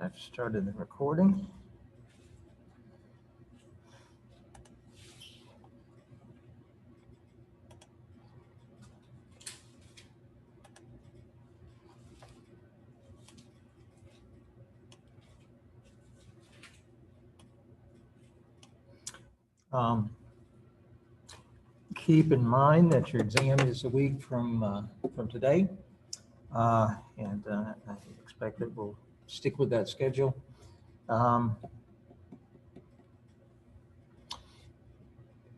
I've started the recording. Keep in mind that your exam is a week from today, and I expect that we'll stick with that schedule.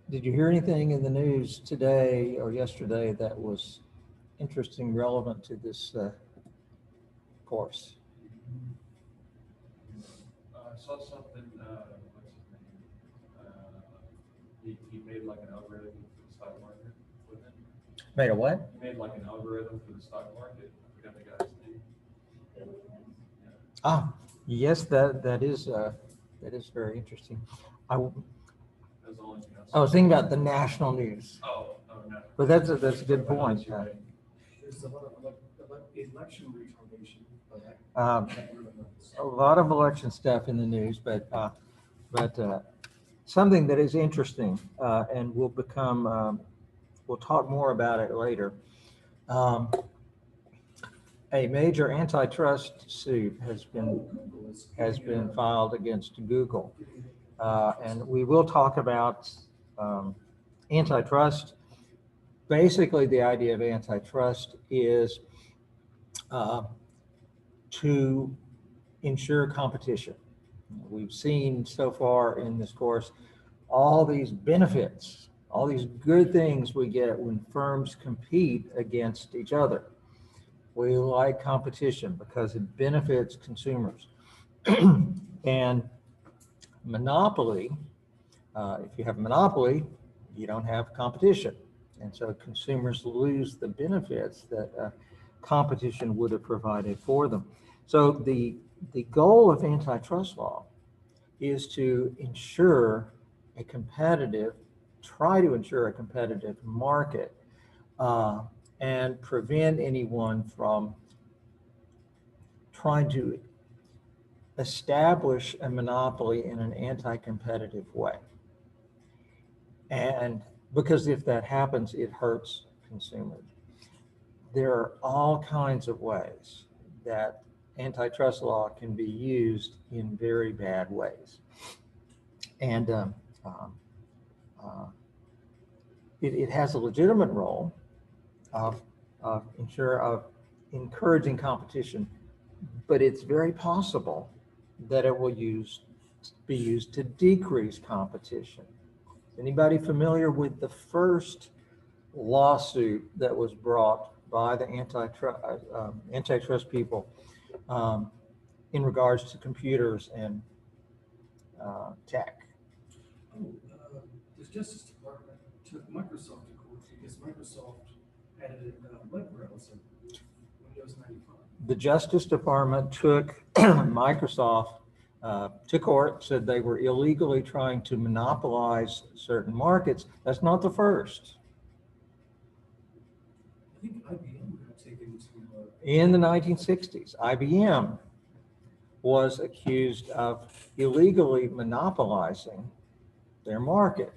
Did you hear anything in the news today or yesterday that was interesting, relevant to this course? I saw something, what's his name? He made like an algorithm for the stock market with it. Made a what? He made like an algorithm for the stock market. I forgot the guy's name. Ah, yes, that is very interesting. That was the only thing I was thinking about the national news, Oh, no. but that's a good point. There's a lot of election retardation. A lot of election stuff in the news, but something that is interesting, and will become, we'll talk more about it later. A major antitrust suit has been filed against Google, and we will talk about antitrust. Basically, the idea of antitrust is to ensure competition. We've seen so far in this course all these benefits, all these good things we get when firms compete against each other. We like competition because it benefits consumers. And monopoly, if you have a monopoly, you don't have competition. And so consumers lose the benefits that competition would have provided for them. So the goal of antitrust law is to try to ensure a competitive market, and prevent anyone from trying to establish a monopoly in an anti-competitive way. And because if that happens, it hurts consumers. There are all kinds of ways that antitrust law can be used in very bad ways. And it has a legitimate role of encouraging competition, but it's very possible that it will be used to decrease competition. Anybody familiar with the first lawsuit that was brought by the antitrust people in regards to computers and tech? The Justice Department took Microsoft to court because Microsoft added a web browser, Windows 95. The Justice Department took Microsoft to court, said they were illegally trying to monopolize certain markets. That's not the first. I think IBM got taken to. In the 1960s, IBM was accused of illegally monopolizing their market.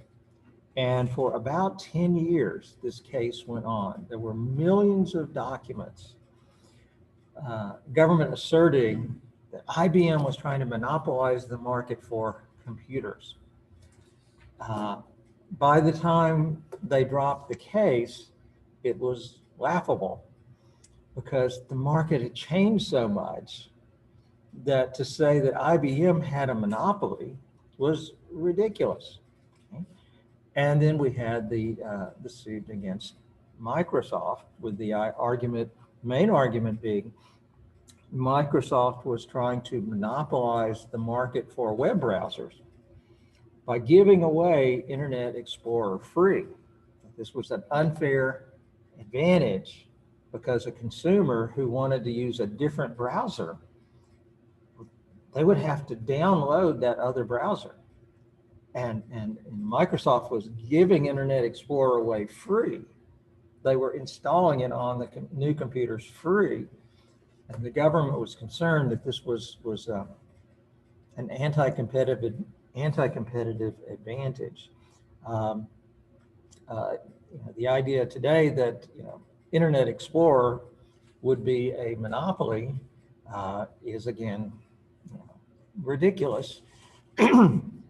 And for about 10 years, this case went on. There were millions of documents, government asserting that IBM was trying to monopolize the market for computers. By the time they dropped the case, it was laughable because the market had changed so much that to say that IBM had a monopoly was ridiculous. Okay? And then we had the suit against Microsoft with the main argument being Microsoft was trying to monopolize the market for web browsers by giving away Internet Explorer free. This was an unfair advantage because a consumer who wanted to use a different browser, they would have to download that other browser. And Microsoft was giving Internet Explorer away free. They were installing it on the new computers free. And the government was concerned that this was an anti-competitive advantage. Um, the idea today that Internet Explorer would be a monopoly is again ridiculous. And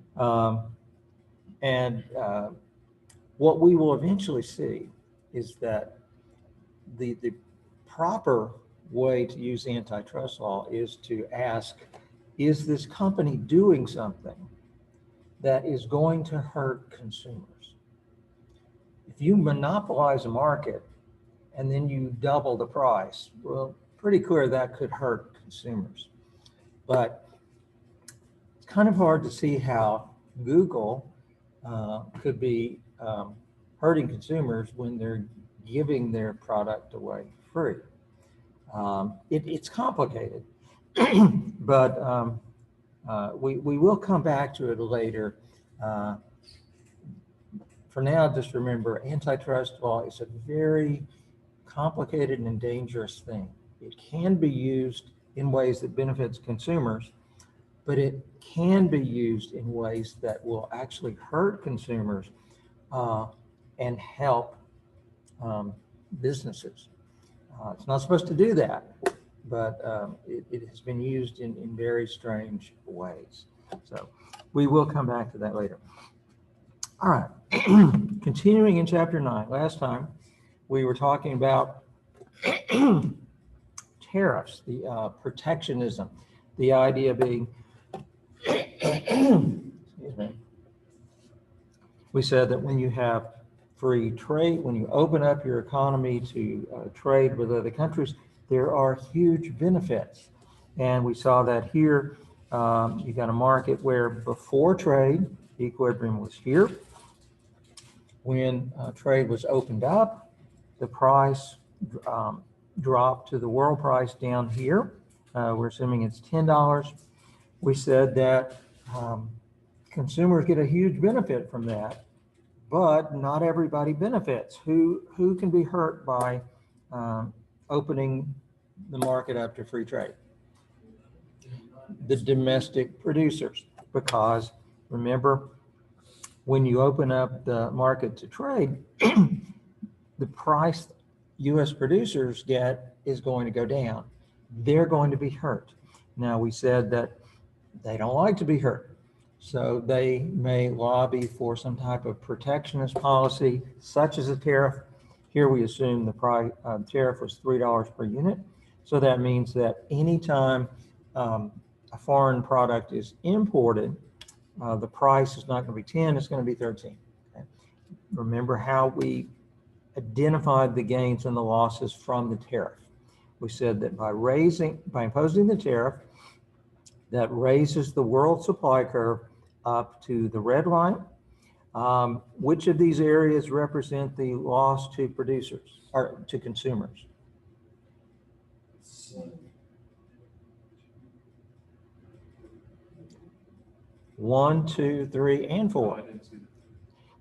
what we will eventually see is that the proper way to use antitrust law is to ask, is this company doing something that is going to hurt consumers? If you monopolize a market and then you double the price, well, pretty clear that could hurt consumers. But it's kind of hard to see how Google could be hurting consumers when they're giving their product away free. It's complicated, but we will come back to it later. For now, just remember, antitrust law is a very complicated and dangerous thing. It can be used in ways that benefits consumers, but it can be used in ways that will actually hurt consumers and help businesses. It's not supposed to do that, but it has been used in very strange ways. So we will come back to that later. All right, continuing in chapter 9. Last time we were talking about tariffs, the protectionism, the idea being, excuse me, we said that when you have free trade, when you open up your economy to trade with other countries, there are huge benefits. And we saw that here. You got a market where before trade, the equilibrium was here. When trade was opened up, the price dropped to the world price down here. We're assuming it's $10. We said that consumers get a huge benefit from that, but not everybody benefits. Who can be hurt by opening the market up to free trade? The domestic producers, because remember, when you open up the market to trade, the price U.S. producers get is going to go down. They're going to be hurt. Now, we said that they don't like to be hurt, so they may lobby for some type of protectionist policy, such as a tariff. Here we assume the tariff was $3 per unit. So that means that anytime a foreign product is imported, the price is not going to be 10, it's going to be 13. Okay? Remember how we identified the gains and the losses from the tariff. We said that by imposing the tariff, that raises the world supply curve up to the red line. Which of these areas represent the loss to producers or to consumers? 1, 2, 3, and 4.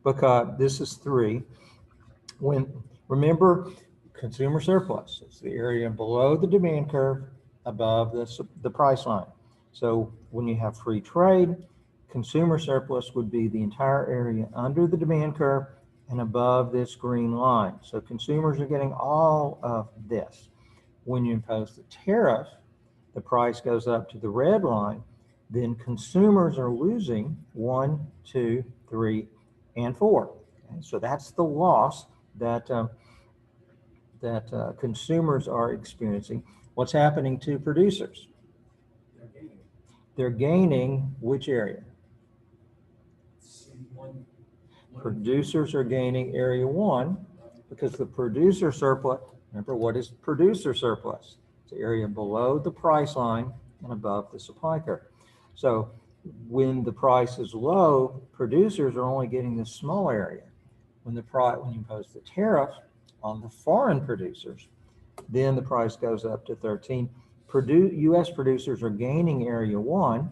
Because this is 3. Remember, consumer surplus, it's the area below the demand curve, above the price line. So when you have free trade, consumer surplus would be the entire area under the demand curve and above this green line. So consumers are getting all of this. When you impose the tariff, the price goes up to the red line, then consumers are losing 1, 2, 3, and 4. Okay? So that's the loss that consumers are experiencing. What's happening to producers? They're gaining which area? Producers are gaining area 1 because the producer surplus, remember what is producer surplus? It's the area below the price line and above the supply curve. So when the price is low, producers are only getting this small area. When you impose the tariff on the foreign producers, then the price goes up to 13. U.S. producers are gaining area 1.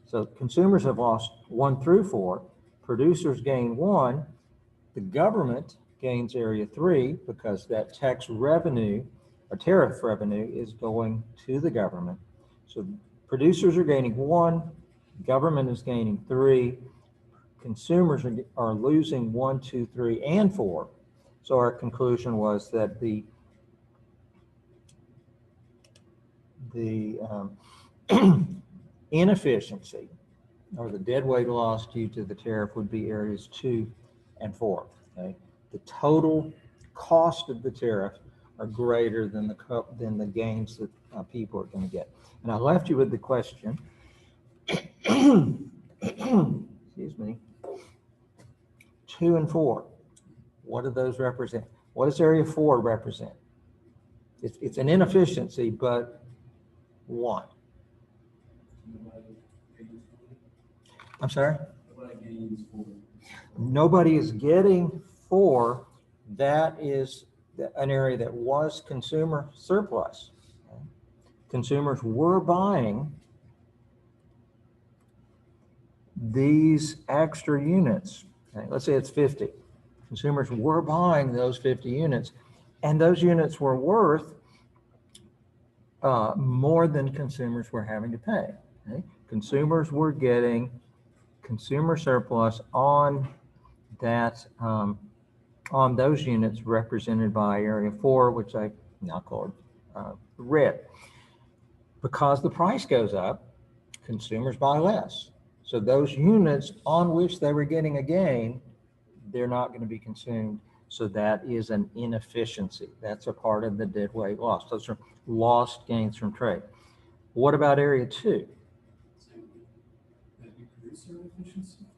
So consumers have lost 1 through 4. Producers gain 1. The government gains area 3 because that tax revenue or tariff revenue is going to the government. So producers are gaining 1, government is gaining 3, consumers are losing 1, 2, 3, and 4. So our conclusion was that the inefficiency or the deadweight loss due to the tariff would be areas 2 and 4. Okay, the total cost of the tariff are greater than the gains that people are going to get. And I left you with the question. Excuse me. 2 and 4. What do those represent? What does area 4 represent? It's an inefficiency, but what? I'm sorry? Nobody is getting 4. That is an area that was consumer surplus. Consumers were buying these extra units. Okay, let's say it's 50. Consumers were buying those 50 units, and those units were worth more than consumers were having to pay. Okay? Consumers were getting consumer surplus on that on those units represented by area 4, which I now called red. Because the price goes up, consumers buy less. So those units on which they were getting a gain, they're not going to be consumed. So that is an inefficiency. That's a part of the deadweight loss. Those are lost gains from trade. What about area 2?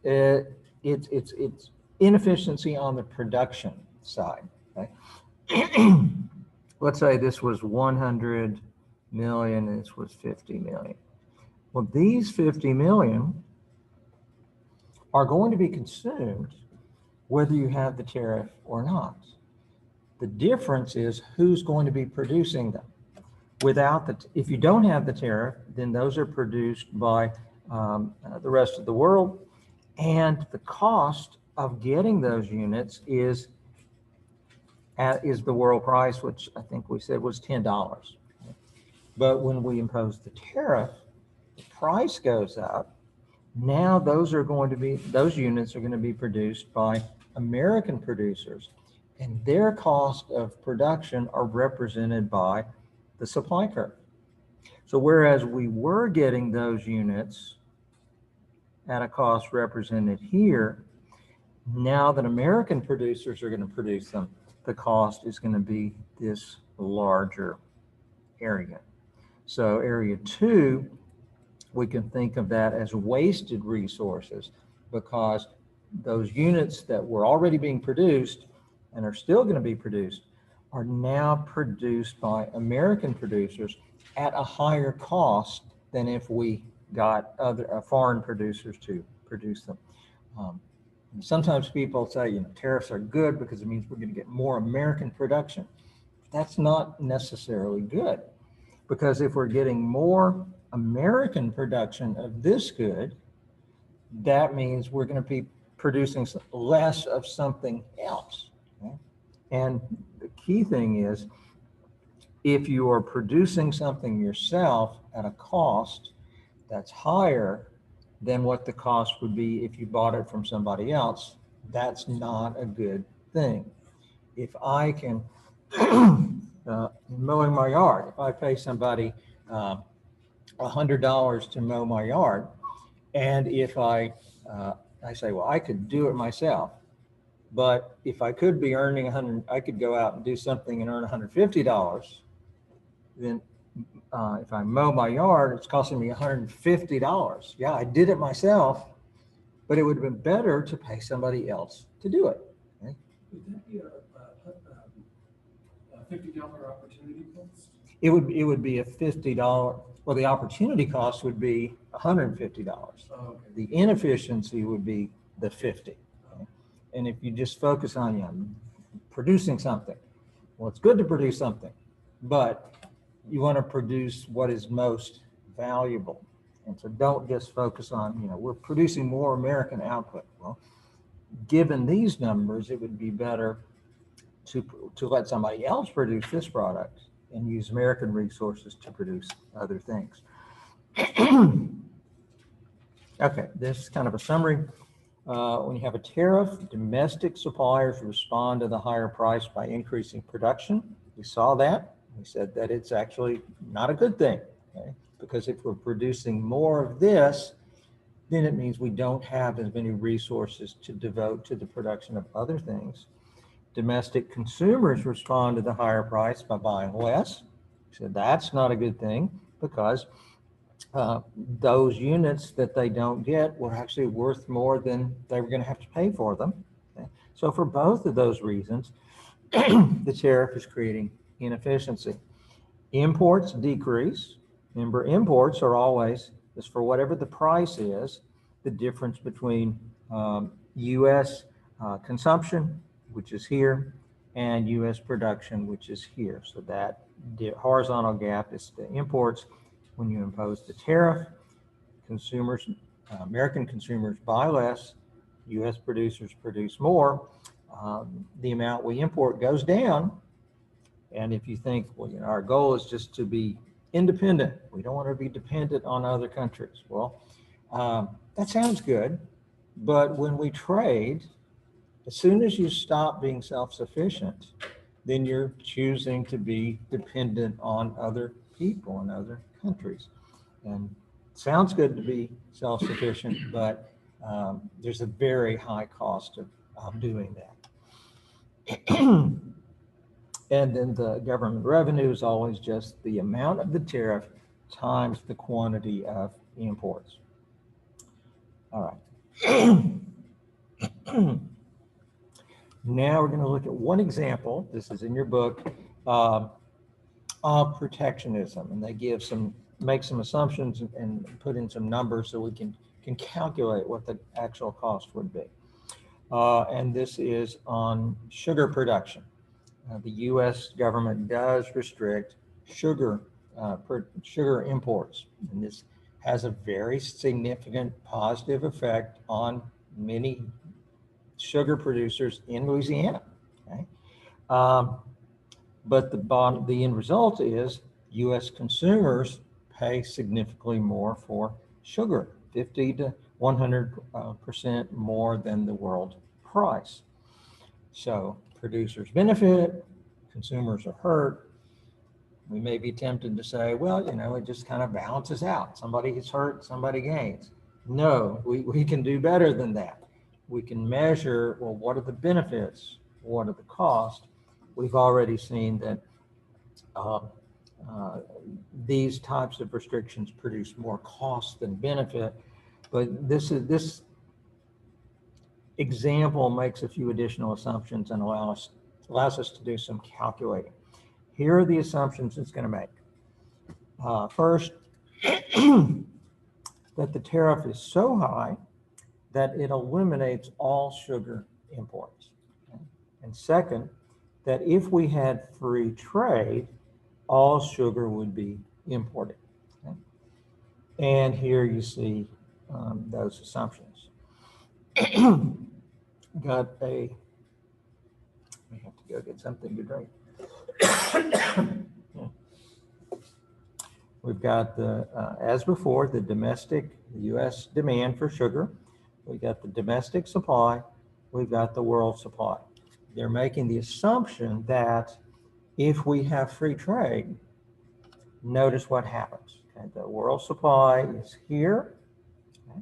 It's inefficiency on the production side. Okay? Let's say this was 100 million, this was 50 million. Well, these 50 million are going to be consumed whether you have the tariff or not. The difference is who's going to be producing them. If you don't have the tariff, then those are produced by the rest of the world, and the cost of getting those units is the world price, which I think we said was $10. But when we impose the tariff, the price goes up. Now those units are going to be produced by American producers, and their cost of production are represented by the supply curve. So whereas we were getting those units at a cost represented here, now that American producers are going to produce them, the cost is going to be this larger area. So area 2, we can think of that as wasted resources, because those units that were already being produced and are still going to be produced are now produced by American producers at a higher cost than if we got other foreign producers to produce them. Sometimes people say, tariffs are good because it means we're going to get more American production. That's not necessarily good, because if we're getting more American production of this good, that means we're going to be producing less of something else. Okay? And the key thing is, if you are producing something yourself at a cost that's higher than what the cost would be if you bought it from somebody else, that's not a good thing. If I can, mowing my yard, if I pay somebody $100 to mow my yard, and if I say, well, I could do it myself, but if I could be earning I could go out and do something and earn $150, then if I mow my yard, it's costing me $150. Yeah, I did it myself, but it would have been better to pay somebody else to do it. Okay? Would that be a $50 opportunity cost? It would be a $50. Well, the opportunity cost would be $150. Oh, okay. The inefficiency would be the 50. Okay? And if you just focus on producing something, well, it's good to produce something, but you want to produce what is most valuable. And so don't just focus on, we're producing more American output. Well, given these numbers, it would be better to let somebody else produce this product and use American resources to produce other things. Okay, this is kind of a summary. When you have a tariff, domestic suppliers respond to the higher price by increasing production. We saw that. We said that it's actually not a good thing, okay? Because if we're producing more of this, then it means we don't have as many resources to devote to the production of other things. Domestic consumers respond to the higher price by buying less. So that's not a good thing, because those units that they don't get were actually worth more than they were going to have to pay for them. Okay? So for both of those reasons, the tariff is creating inefficiency. Imports decrease. Remember, imports are always, just for whatever the price is, the difference between U.S. Consumption, which is here, and U.S. production, which is here. So that horizontal gap is the imports. When you impose the tariff, consumers, American consumers buy less, U.S. producers produce more. The amount we import goes down. And if you think, well, you know, our goal is just to be independent, we don't want to be dependent on other countries. Well, that sounds good, but when we trade, as soon as you stop being self-sufficient, then you're choosing to be dependent on other people and other countries. And it sounds good to be self-sufficient, but there's a very high cost of doing that. And then the government revenue is always just the amount of the tariff times the quantity of imports. All right. Now we're going to look at one example. This is in your book of protectionism, and they make some assumptions and put in some numbers so we can calculate what the actual cost would be. And this is on sugar production. The U.S. government does restrict sugar imports, and this has a very significant positive effect on many sugar producers in Louisiana. Okay? But the end result is U.S. consumers pay significantly more for sugar, 50 to 100% more than the world price. So producers benefit, consumers are hurt. We may be tempted to say, well, you know, it just kind of balances out. Somebody gets hurt, somebody gains. No, we can do better than that. We can measure, well, what are the benefits? What are the costs? We've already seen that these types of restrictions produce more cost than benefit. But this example makes a few additional assumptions and allows us to do some calculating. Here are the assumptions it's going to make. First, that the tariff is so high that it eliminates all sugar imports. Okay? And second, that if we had free trade, all sugar would be imported. Okay? And here you see those assumptions. Got a, we have to go get something to drink. We've got the, as before, the domestic U.S. demand for sugar. We've got the domestic supply. We've got the world supply. They're making the assumption that if we have free trade, notice what happens. Okay, the world supply is here. Okay.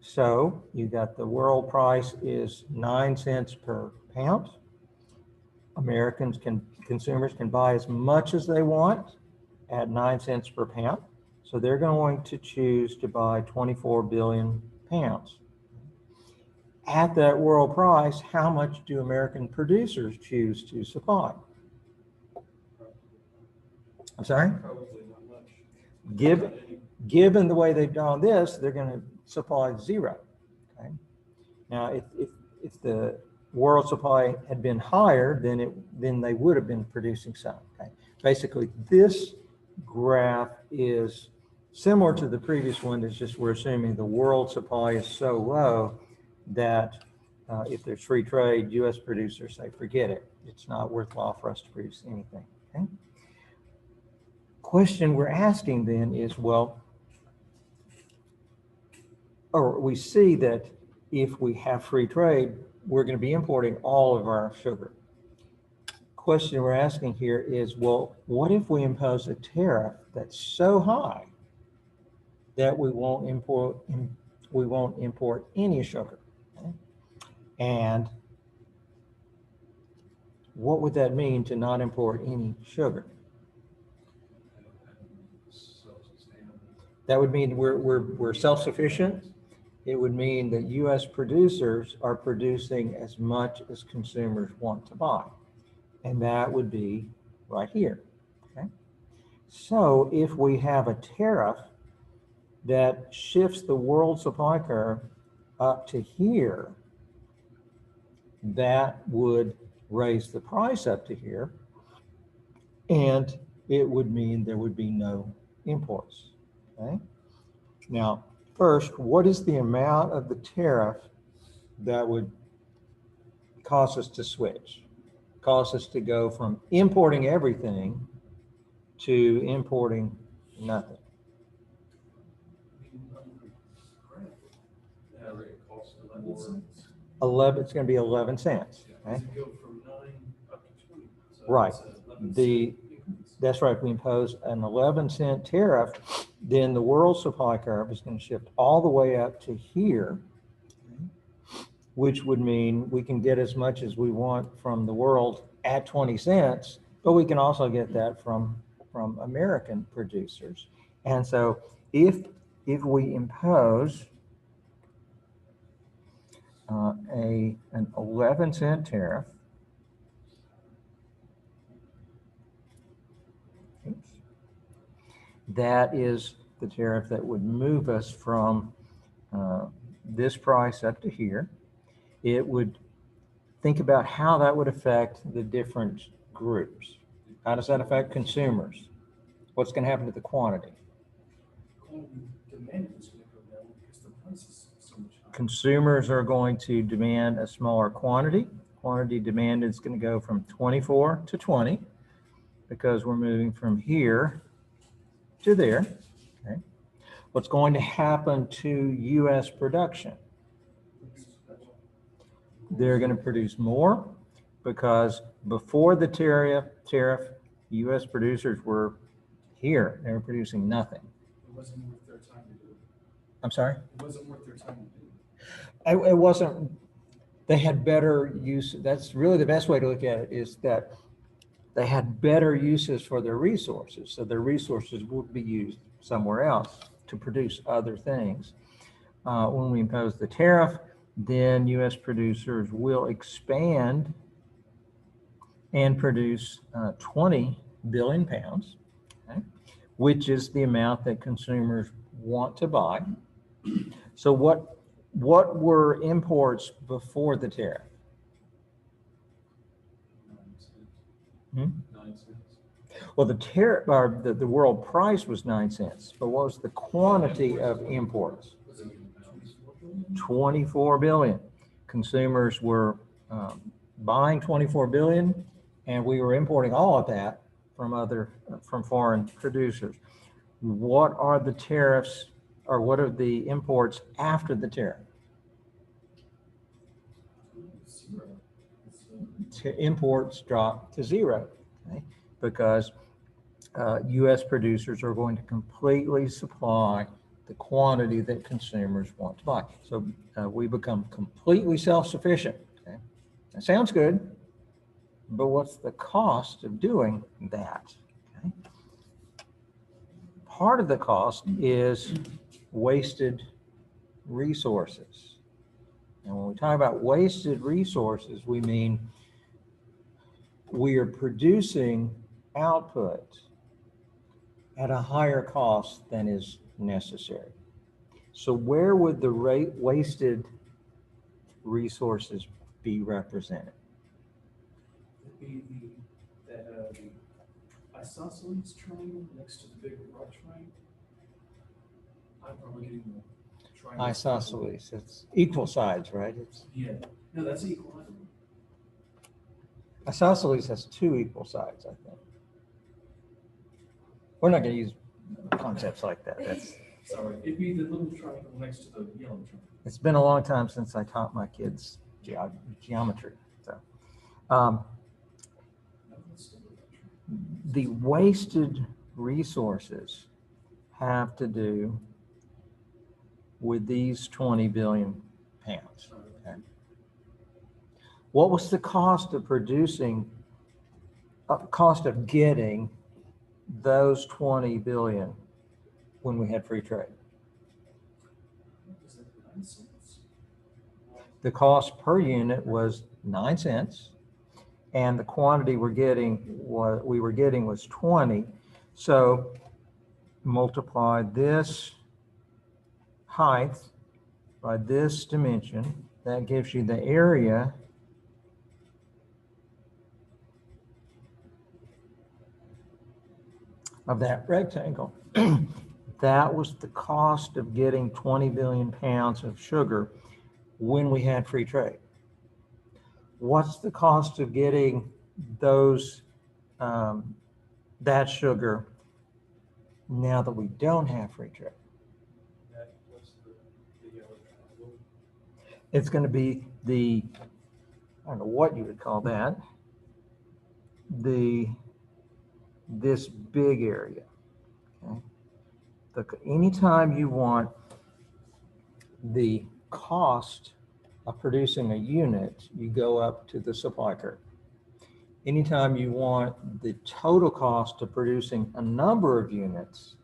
So you got the world price is 9 cents per pound. Consumers can buy as much as they want at 9 cents per pound. So they're going to choose to buy 24 billion pounds. At that world price, how much do American producers choose to supply? I'm sorry? Probably not much. Given the way they've done this, they're going to supply zero. Okay? Now, if the world supply had been higher, then they would have been producing some. Okay? Basically, this graph is similar to the previous one. It's just we're assuming the world supply is so low that if there's free trade, U.S. producers say, forget it. It's not worthwhile for us to produce anything. Okay? question we're asking then is, well, or we see that if we have free trade, we're going to be importing all of our sugar. Question we're asking here is, well, what if we impose a tariff that's so high that we won't import any sugar? Okay? And what would that mean to not import any sugar? Self-sustainable. That would mean we're self-sufficient. It would mean that U.S. producers are producing as much as consumers want to buy. And that would be right here. Okay? So if we have a tariff that shifts the world supply curve up to here, that would raise the price up to here, and it would mean there would be no imports. Okay? Now, first, what is the amount of the tariff that would cause us to switch? Cause us to go from importing everything to importing nothing? Yeah, right, it costs a lot 11 more. cents. 11, it's going to be 11 cents. Okay? Does it go from 9 up to 20? So Right. it's a 11 The- cent increase. That's right. We impose an 11-cent tariff, then the world supply curve is going to shift all the way up to here, which would mean we can get as much as we want from the world at 20 cents, but we can also get that from American producers. And so if we impose an 11-cent tariff, that is the tariff that would move us from this price up to here. It would, think about how that would affect the different groups. How does that affect consumers? What's going to happen to the quantity? Quantity demanded is going to go down because the price is so much higher. Consumers are going to demand a smaller quantity. Quantity demanded is going to go from 24 to 20 because we're moving from here to there. Okay. What's going to happen to U.S. production? They're going to produce more because before the tariff, U.S. producers were here. They were producing nothing. It wasn't worth their time to do it. I'm sorry? It wasn't worth their time to do it. It wasn't, they had better use. That's really the best way to look at it, is that they had better uses for their resources. So their resources would be used somewhere else to produce other things. When we impose the tariff, then U.S. producers will expand and produce 20 billion pounds, okay, which is the amount that consumers want to buy. So what were imports before the tariff? 9 cents. Hmm? 9 cents. Well, the tariff, or the world price was 9 cents, but what was the quantity of imports? Was it 24 billion? 24 billion. Consumers were buying 24 billion, and we were importing all of that from foreign producers. What are the tariffs, or what are the imports after the tariff? Zero. It's, Imports drop to zero, okay? Because U.S. producers are going to completely supply the quantity that consumers want to buy. So we become completely self-sufficient. Okay? That sounds good, but what's the cost of doing that? Okay? Part of the cost is wasted resources. And when we talk about wasted resources, we mean we are producing output at a higher cost than is necessary. So where would the wasted resources be represented? it'd be the isosceles triangle next to the big rock triangle. I'm probably getting the triangle. Isosceles, it's equal sides, right? Yeah, no, that's equilibrium. Isosceles has two equal sides, I think. We're not going to use concepts like that. Sorry, it'd be the little triangle next to the yellow triangle. It's been a long time since I taught my kids geometry. So, No, let's do that. the wasted resources have to do with these 20 billion pounds. Okay. What was the cost of producing, cost of getting those 20 billion when we had free trade? Is that 9 cents? The cost per unit was 9 cents, and the quantity we were getting was 20. So multiply this height by this dimension, that gives you the area of that rectangle. That was the cost of getting 20 billion pounds of sugar when we had free trade. What's the cost of getting those that sugar now that we don't have free trade? That was the yellow triangle. It's going to be I don't know what you would call that, this big area. Okay. Anytime you want the cost of producing a unit, you go up to the supply curve. Anytime you want the total cost of producing a number of units,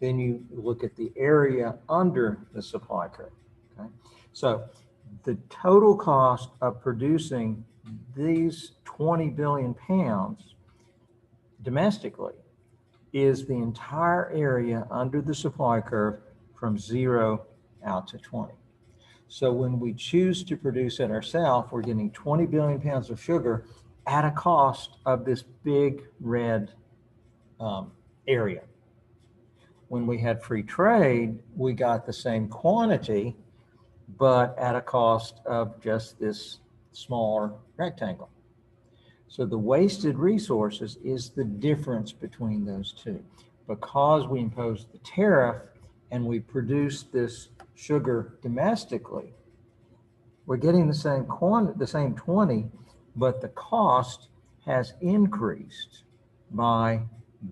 then you look at the area under the supply curve. Okay? So the total cost of producing these 20 billion pounds domestically is the entire area under the supply curve from 0 out to 20. So when we choose to produce it ourselves, we're getting 20 billion pounds of sugar at a cost of this big red area. When we had free trade, we got the same quantity, but at a cost of just this smaller rectangle. So the wasted resources is the difference between those two. Because we imposed the tariff and we produced this sugar domestically, we're getting the same quantity, the same 20, but the cost has increased by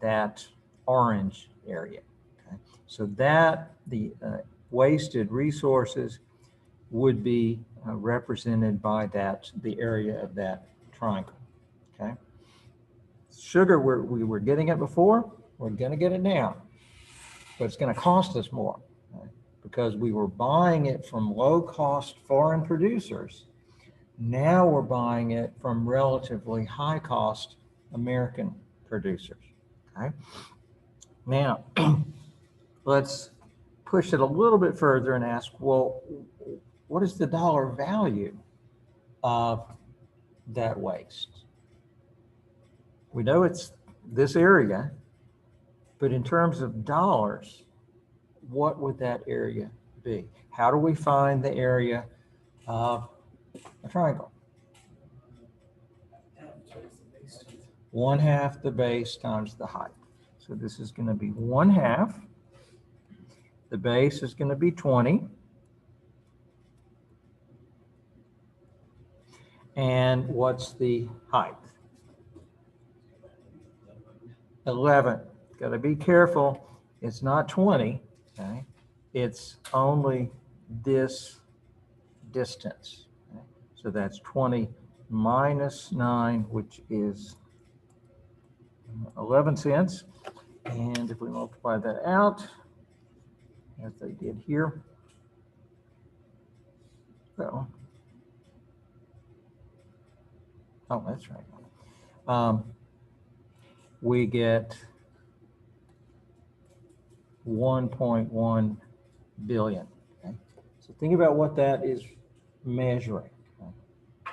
that orange area. Okay? So that the wasted resources would be represented by the area of that triangle. Okay. Sugar, we were getting it before, we're going to get it now, but it's going to cost us more, right? Because we were buying it from low-cost foreign producers. Now we're buying it from relatively high-cost American producers. Okay. Now, let's push it a little bit further and ask, well, what is the dollar value of that waste? We know it's this area, but in terms of dollars, what would that area be? How do we find the area of a triangle? 1/2 the base times the height. So this is going to be 1/2. The base is going to be 20. And what's the height? 11. Got to be careful. It's not 20. Okay. It's only this distance. Okay. So that's 20 minus 9, which is 11 cents. And if we multiply that out, as they did here, so, oh, that's right. We get 1.1 billion. Okay? So think about what that is measuring. Okay?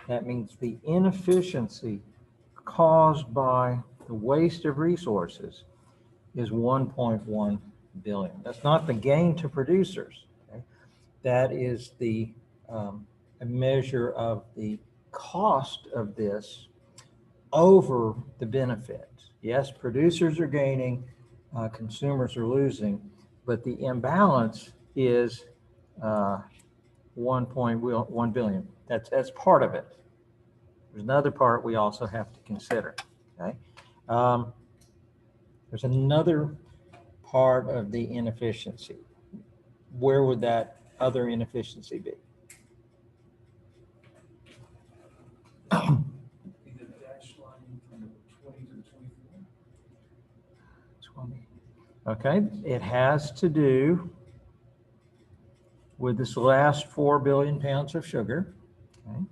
That means the inefficiency caused by the waste of resources is 1.1 billion. That's not the gain to producers. Okay? That is the a measure of the cost of this over the benefit. Yes, producers are gaining, consumers are losing, but the imbalance is 1.1 billion. That's part of it. There's another part we also have to consider. Okay, there's another part of the inefficiency. Where would that other inefficiency be? Be the dash line from the 20 to the 24. 20. Okay, it has to do with this last 4 billion pounds of sugar. Okay.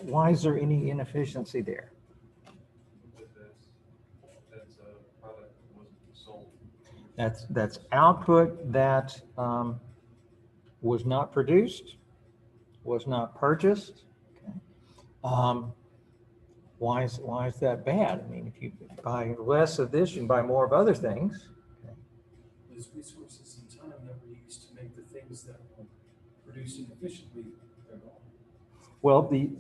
Why is there any inefficiency there? That's a product that wasn't sold. That's output that was not produced, was not purchased. Okay. Why is that bad? I mean, if you buy less of this, you can buy more of other things. Okay. Those resources and time that were used to make the things that were produced inefficiently, they're gone. Well, the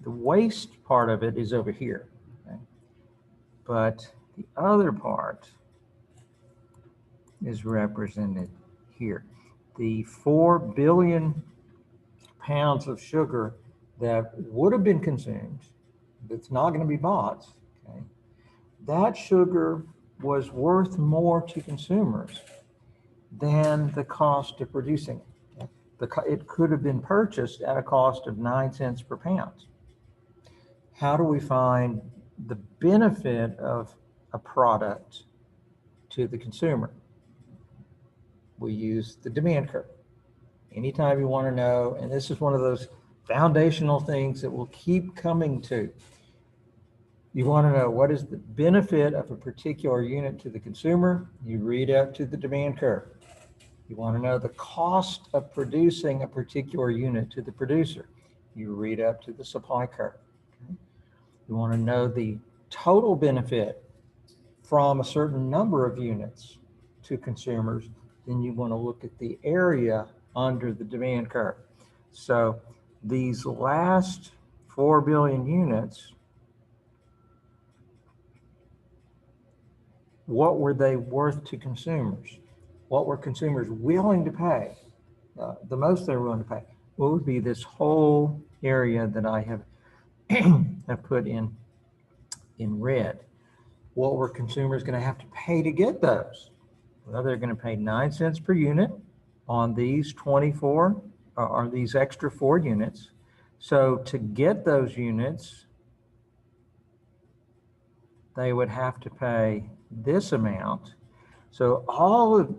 waste part of it is over here, okay? But the other part is represented here. The 4 billion pounds of sugar that would have been consumed, that's not going to be bought, okay? That sugar was worth more to consumers than the cost of producing it. It could have been purchased at a cost of 9 cents per pound. How do we find the benefit of a product to the consumer? We use the demand curve. Anytime you want to know, and this is one of those foundational things that we'll keep coming to. You want to know what is the benefit of a particular unit to the consumer, you read up to the demand curve. You want to know the cost of producing a particular unit to the producer, you read up to the supply curve. Okay? You want to know the total benefit from a certain number of units to consumers, then you want to look at the area under the demand curve. So these last 4 billion units, what were they worth to consumers? What were consumers willing to pay? The most they were willing to pay. What would be this whole area that I have put in red? What were consumers going to have to pay to get those? Well, they're going to pay 9 cents per unit on these 24 or these extra 4 units. So to get those units, they would have to pay this amount. So all of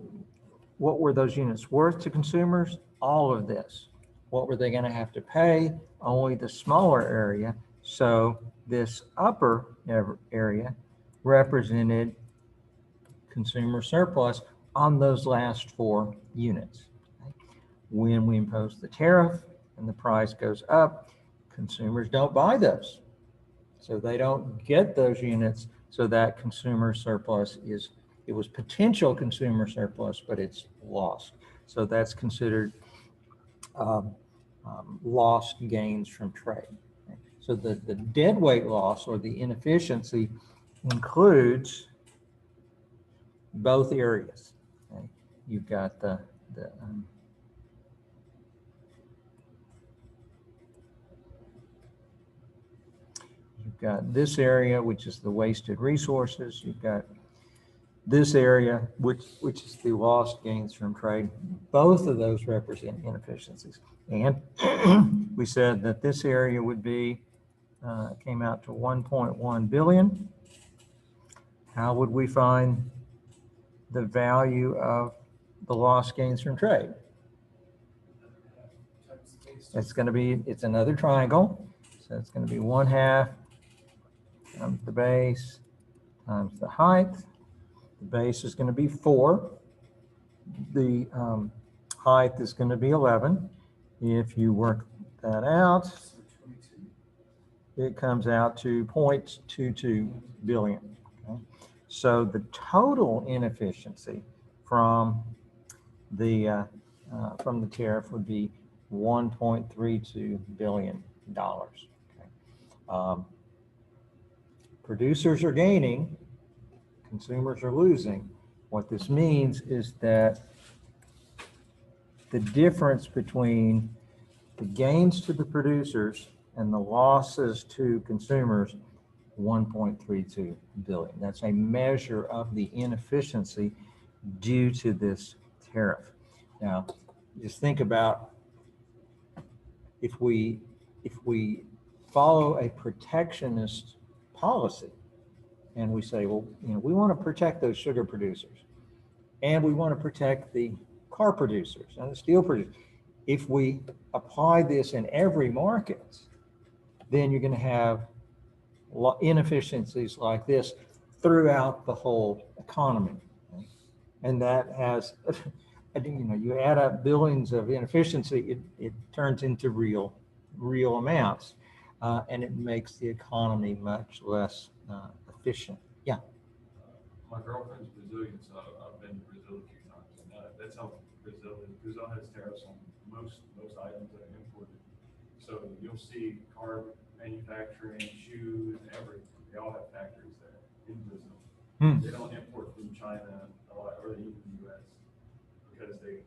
what were those units worth to consumers? All of this. What were they going to have to pay? Only the smaller area. So this upper area represented consumer surplus on those last 4 units. When we impose the tariff and the price goes up, consumers don't buy those. So they don't get those units. So that consumer surplus it was potential consumer surplus, but it's lost. So that's considered lost gains from trade. So the dead weight loss or the inefficiency includes both areas. Okay? You've got you've got this area, which is the wasted resources. You've got this area, which is the lost gains from trade. Both of those represent inefficiencies. And we said that this area would be, came out to 1.1 billion. How would we find the value of the lost gains from trade? It's going to be, it's another triangle. So it's going to be 1/2 times the base times the height. The base is going to be 4. The height is going to be 11. If you work that out, it comes out to 0.22 billion. Okay? So the total inefficiency from the tariff would be $1.32 billion. Okay? producers are gaining, consumers are losing. What this means is that the difference between the gains to the producers and the losses to consumers, 1.32 billion. That's a measure of the inefficiency due to this tariff. Now, just think about if we follow a protectionist policy and we say, well, we want to protect those sugar producers and we want to protect the car producers and the steel producers. If we apply this in every market, then you're going to have inefficiencies like this throughout the whole economy. And that has, you add up billions of inefficiency, it turns into real amounts, and it makes the economy much less efficient. Yeah. My girlfriend's Brazilian, so I've been to Brazil a few times. And that's how Brazil is. Brazil has tariffs on most items that are imported. So you'll see car manufacturing, shoes, everything. They all have factories there in Brazil. They don't import from China a lot, or even the U.S. because they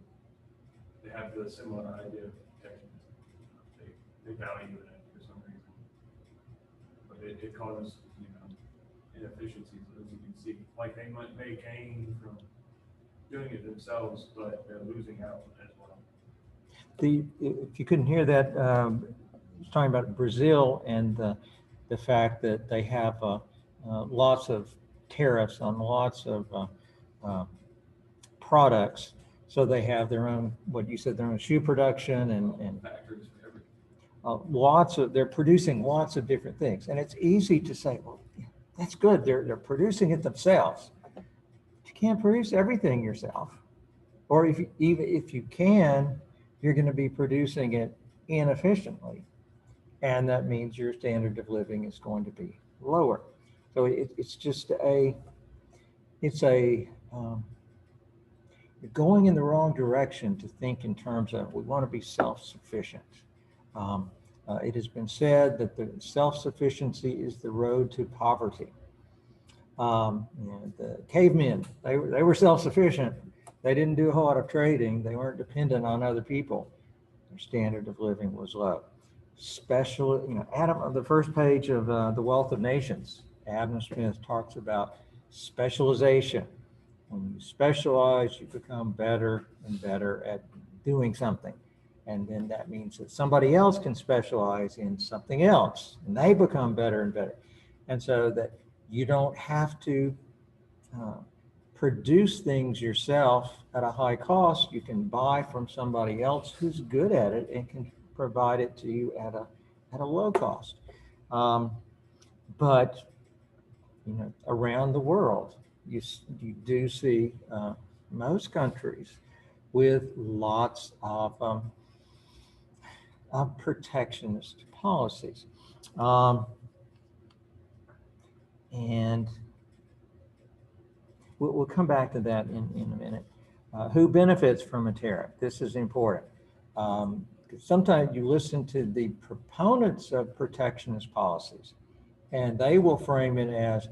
have the similar idea of protectionism. They value it for some reason, but it causes inefficiencies, as you can see. Like they may gain from doing it themselves, but they're losing out as well. If you couldn't hear that, I was talking about Brazil and the fact that they have lots of tariffs on lots of products. So they have their own, what you said, their own shoe production and Factories for everything. they're producing lots of different things. And it's easy to say, well, that's good. They're producing it themselves. You can't produce everything yourself. Or even if you can, you're going to be producing it inefficiently. And that means your standard of living is going to be lower. So it's you're going in the wrong direction to think in terms of we want to be self-sufficient. It has been said that the self-sufficiency is the road to poverty. The cavemen, they were self-sufficient. They didn't do a whole lot of trading. They weren't dependent on other people. Their standard of living was low. Adam, on the first page of The Wealth of Nations, Adam Smith talks about specialization. When you specialize, you become better and better at doing something. And then that means that somebody else can specialize in something else, and they become better and better. And so that you don't have to produce things yourself at a high cost. You can buy from somebody else who's good at it and can provide it to you at a low cost. But around the world, you do see most countries with lots of protectionist policies. And we'll come back to that in a minute. Who benefits from a tariff? This is important. Sometimes you listen to the proponents of protectionist policies, and they will frame it as,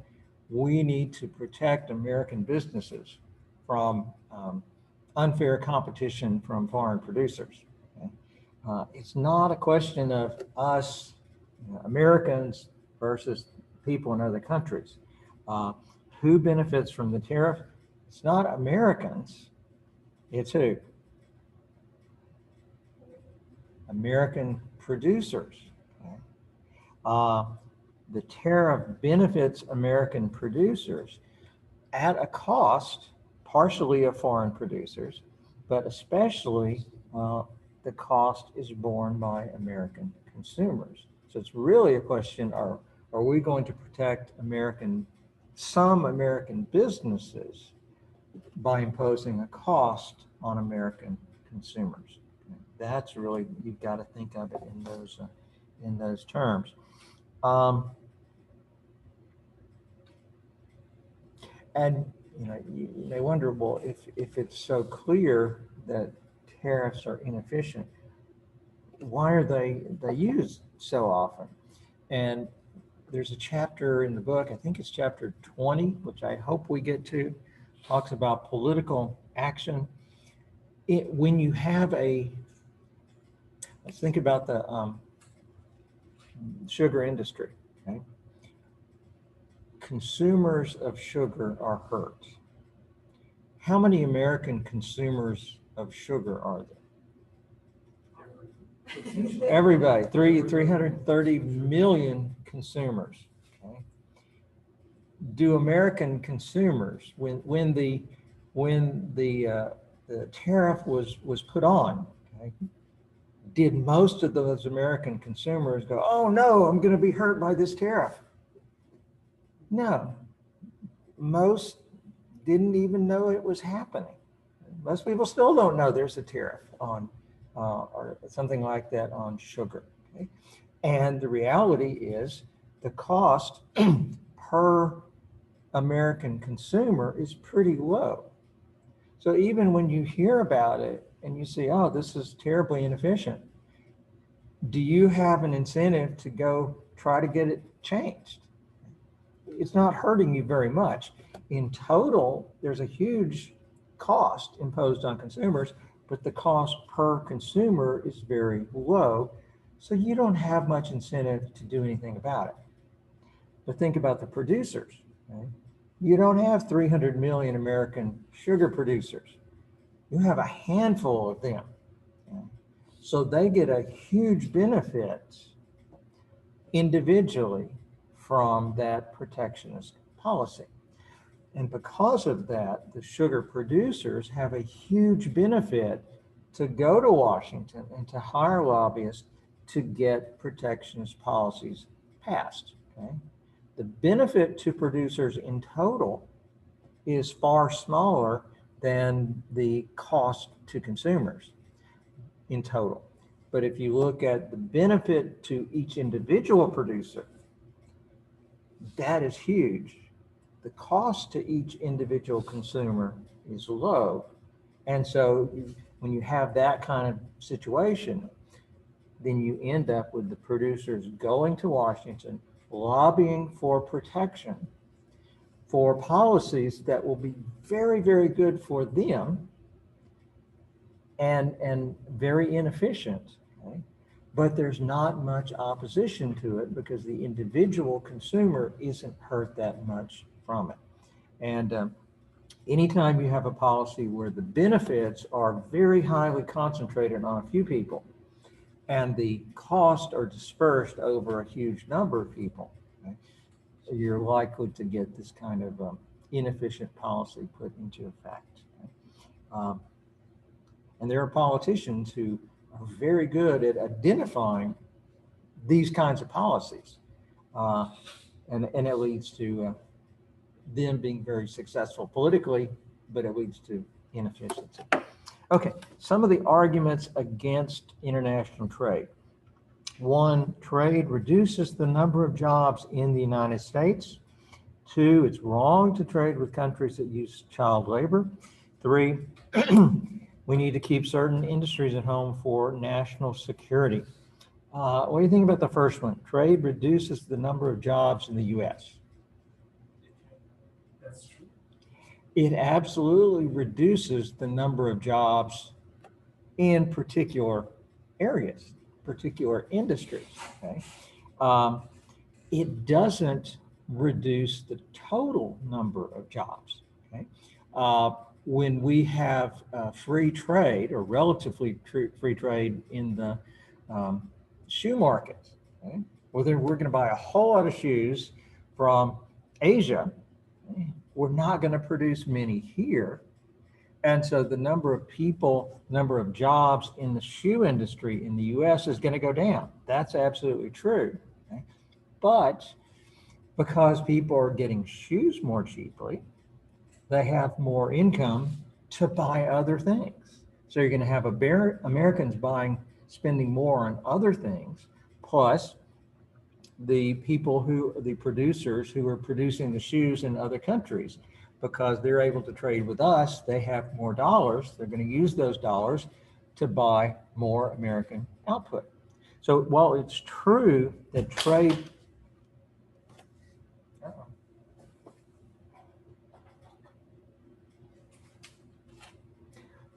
we need to protect American businesses from unfair competition from foreign producers. Okay? It's not a question of us, Americans versus people in other countries. Who benefits from the tariff? It's not Americans, it's who? American producers. Okay? The tariff benefits American producers at a cost, partially of foreign producers, but especially the cost is borne by American consumers. So it's really a question, are we going to protect some American businesses by imposing a cost on American consumers? That's really, you've got to think of it in those terms. And you may wonder, well, if it's so clear that tariffs are inefficient, why are they used so often? And there's a chapter in the book, I think it's chapter 20, which I hope we get to, talks about political action. When you have let's think about the sugar industry, okay? Consumers of sugar are hurt. How many American consumers of sugar are there? Everybody, 330 million consumers. Okay? Do American consumers, when the tariff was put on, okay, did most of those American consumers go, oh no, I'm going to be hurt by this tariff? No, most didn't even know it was happening. Most people still don't know there's a tariff on or something like that on sugar. Okay? And the reality is the cost per American consumer is pretty low. So even when you hear about it and you say, oh, this is terribly inefficient, do you have an incentive to go try to get it changed? It's not hurting you very much. In total, there's a huge cost imposed on consumers, but the cost per consumer is very low. So you don't have much incentive to do anything about it. But think about the producers. Okay? You don't have 300 million American sugar producers. You have a handful of them. Okay? So they get a huge benefit individually from that protectionist policy. And because of that, the sugar producers have a huge benefit to go to Washington and to hire lobbyists to get protectionist policies passed. Okay? The benefit to producers in total is far smaller than the cost to consumers in total. But if you look at the benefit to each individual producer, that is huge. The cost to each individual consumer is low. And so when you have that kind of situation, then you end up with the producers going to Washington, lobbying for protection, for policies that will be very, very good for them and very inefficient. Okay? But there's not much opposition to it because the individual consumer isn't hurt that much from it. And anytime you have a policy where the benefits are very highly concentrated on a few people and the costs are dispersed over a huge number of people, okay, you're likely to get this kind of inefficient policy put into effect. Okay? And there are politicians who are very good at identifying these kinds of policies. And it leads to them being very successful politically, but it leads to inefficiency. Okay, some of the arguments against international trade. One, trade reduces the number of jobs in the United States. Two, it's wrong to trade with countries that use child labor. Three, we need to keep certain industries at home for national security. What do you think about the first one? Trade reduces the number of jobs in the U.S. That's true. It absolutely reduces the number of jobs in particular areas, particular industries. Okay? It doesn't reduce the total number of jobs. Okay? When we have free trade or relatively free trade in the shoe market, okay? Whether we're going to buy a whole lot of shoes from Asia, okay? We're not going to produce many here. And so the number of people, number of jobs in the shoe industry in the US is going to go down. That's absolutely true. Okay? But because people are getting shoes more cheaply, they have more income to buy other things. So you're going to have Americans spending more on other things, plus the producers who are producing the shoes in other countries, because they're able to trade with us, they have more dollars. They're going to use those dollars to buy more American output. So while it's true that trade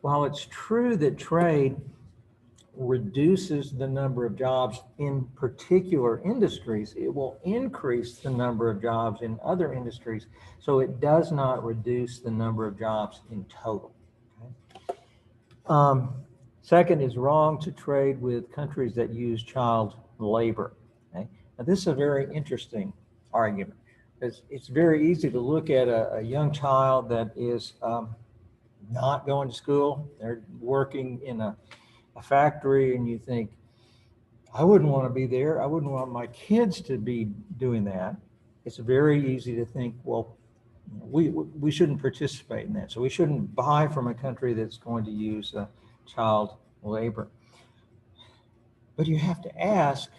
while it's true that trade reduces the number of jobs in particular industries, it will increase the number of jobs in other industries. So it does not reduce the number of jobs in total. Okay? Second is wrong to trade with countries that use child labor. Okay? Now this is a very interesting argument. It's very easy to look at a young child that is not going to school. They're working in a factory, and you think, I wouldn't want to be there. I wouldn't want my kids to be doing that. It's very easy to think, well, we shouldn't participate in that. So we shouldn't buy from a country that's going to use child labor. But you have to ask,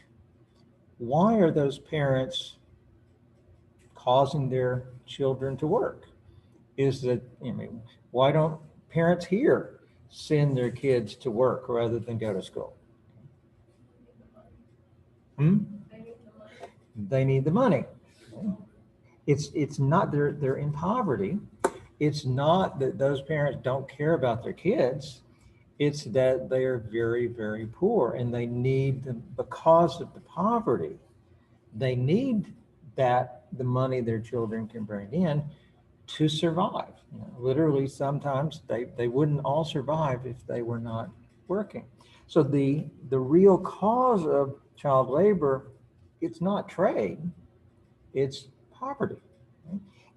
why are those parents causing their children to work? Is that, why don't parents here send their kids to work rather than go to school? They need the money. It's not they're in poverty. It's not that those parents don't care about their kids. It's that they are very, very poor, and they need them because of the poverty. They need the money their children can bring in to survive. Literally, sometimes they wouldn't all survive if they were not working. So the real cause of child labor, it's not trade, it's poverty.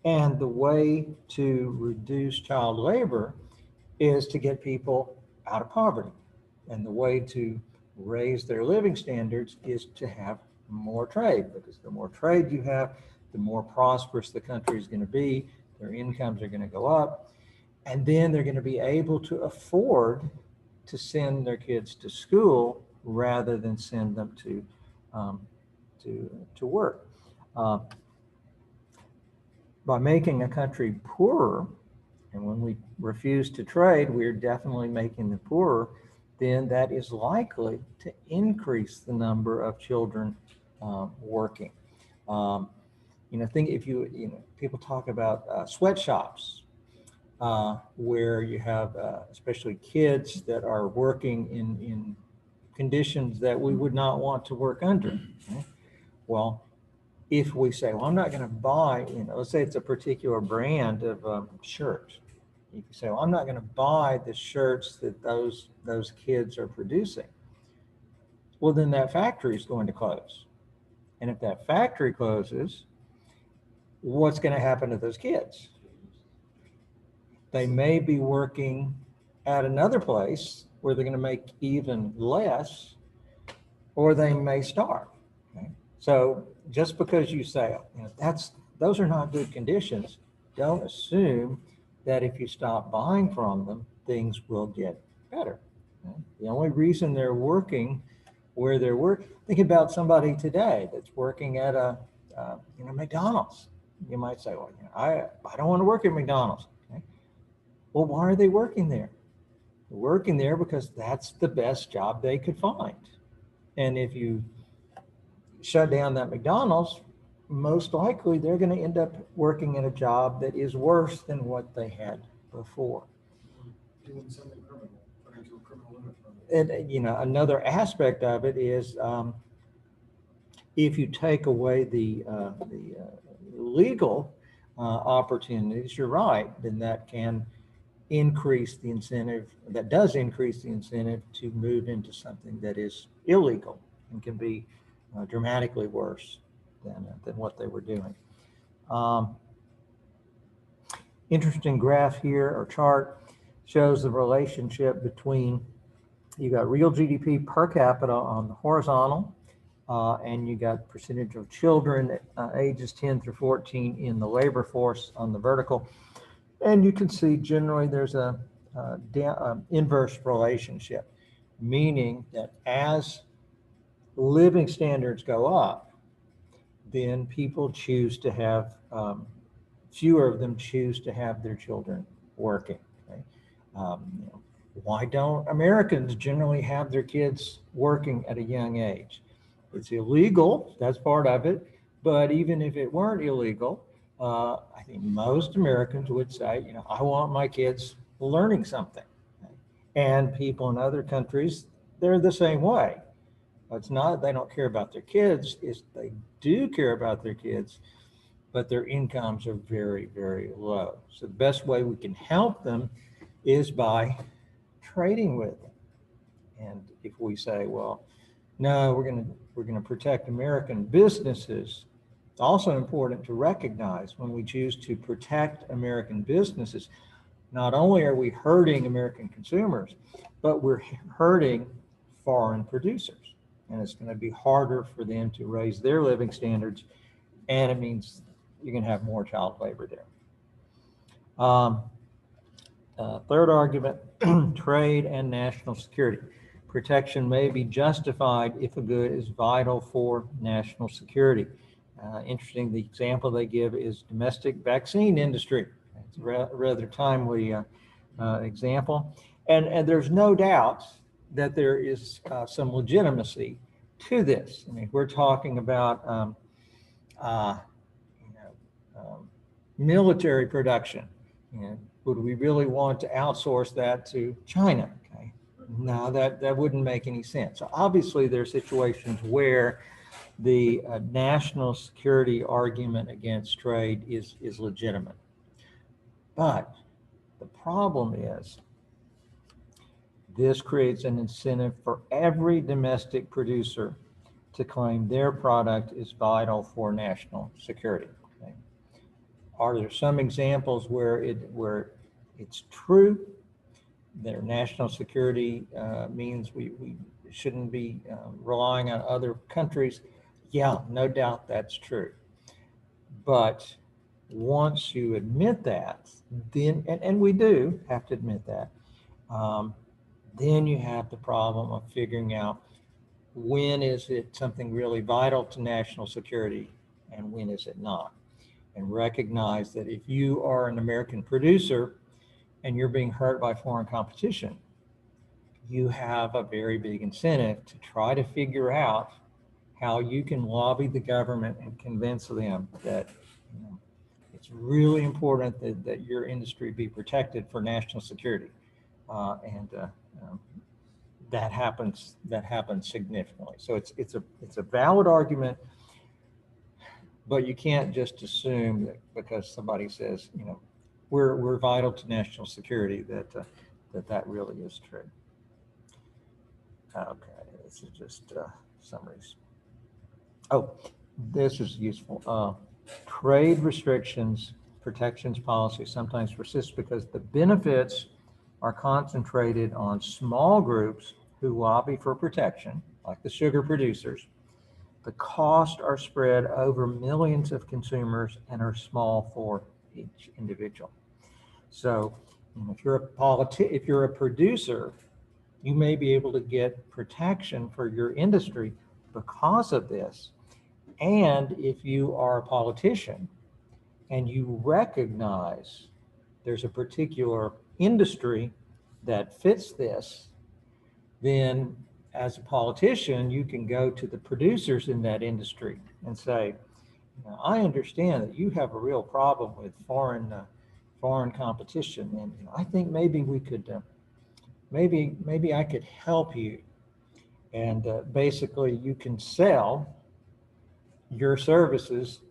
And the way to reduce child labor is to get people out of poverty. And the way to raise their living standards is to have more trade, because the more trade you have, the more prosperous the country is going to be. Their incomes are going to go up, and then they're going to be able to afford to send their kids to school rather than send them to work. By making a country poorer, and when we refuse to trade, we're definitely making them poorer, then that is likely to increase the number of children working. Think if people talk about sweatshops, where you have especially kids that are working in conditions that we would not want to work under. Okay? Well, if we say, well, I'm not going to buy, let's say it's a particular brand of shirts. You can say, well, I'm not going to buy the shirts that those kids are producing. Well, then that factory is going to close. And if that factory closes, what's going to happen to those kids? They may be working at another place where they're going to make even less, or they may starve. Okay? So just because you say, those are not good conditions, don't assume that if you stop buying from them, things will get better. Okay? The only reason they're working where they're working, think about somebody today that's working at a McDonald's. You might say, well, I don't want to work at McDonald's. Okay? Well, why are they working there? They're working there because that's the best job they could find. And if you shut down that McDonald's, most likely they're going to end up working in a job that is worse than what they had before. Doing something criminal, turning to a criminal enterprise. And another aspect of it is if you take away the legal opportunities, you're right, then that can increase the incentive, that does increase the incentive to move into something that is illegal and can be dramatically worse than what they were doing. Interesting graph here, or chart, shows the relationship between, you got real GDP per capita on the horizontal, and you got percentage of children ages 10 through 14 in the labor force on the vertical. And you can see generally there's a inverse relationship, meaning that as living standards go up, then people choose to have, fewer of them choose to have their children working. Okay? Why don't Americans generally have their kids working at a young age? It's illegal, that's part of it, but even if it weren't illegal, I think most Americans would say, I want my kids learning something. Okay? And people in other countries, they're the same way. It's not they don't care about their kids, it's they do care about their kids, but their incomes are very, very low. So the best way we can help them is by trading with them. And if we say, well, no, we're gonna protect American businesses, it's also important to recognize when we choose to protect American businesses, not only are we hurting American consumers, but we're hurting foreign producers. And it's going to be harder for them to raise their living standards. And it means you're going to have more child labor there. Third argument, trade and national security. Protection may be justified if a good is vital for national security. Interesting, the example they give is domestic vaccine industry. It's a rather timely example. And there's no doubt that there is some legitimacy to this. I mean, we're talking about military production. And would we really want to outsource that to China? Okay. No, that wouldn't make any sense. So obviously there are situations where the national security argument against trade is legitimate. But the problem is this creates an incentive for every domestic producer to claim their product is vital for national security. Okay. Are there some examples where it's true? Their national security means we shouldn't be relying on other countries. Yeah, no doubt that's true. But once you admit that, then, and we do have to admit that, then you have the problem of figuring out when is it something really vital to national security and when is it not. And recognize that if you are an American producer and you're being hurt by foreign competition, you have a very big incentive to try to figure out how you can lobby the government and convince them that it's really important that your industry be protected for national security. That happens significantly. So it's a valid argument, but you can't just assume that because somebody says, we're vital to national security, that really is true. Okay, this is just summaries. Oh, this is useful. Trade restrictions, protections policy sometimes persist because the benefits are concentrated on small groups who lobby for protection, like the sugar producers. The costs are spread over millions of consumers and are small for each individual. So if you're a producer, you may be able to get protection for your industry because of this. And if you are a politician and you recognize there's a particular industry that fits this, then as a politician, you can go to the producers in that industry and say, I understand that you have a real problem with foreign competition, and I think maybe we could, maybe I could help you. And basically, you can sell your services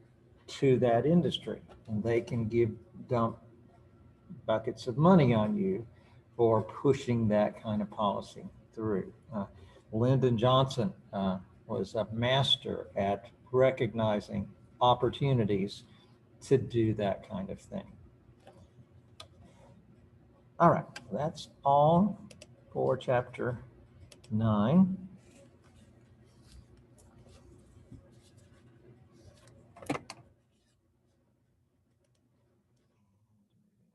to that industry, and they can dump buckets of money on you for pushing that kind of policy through. Lyndon Johnson was a master at recognizing opportunities to do that kind of thing. All right, that's all for chapter 9.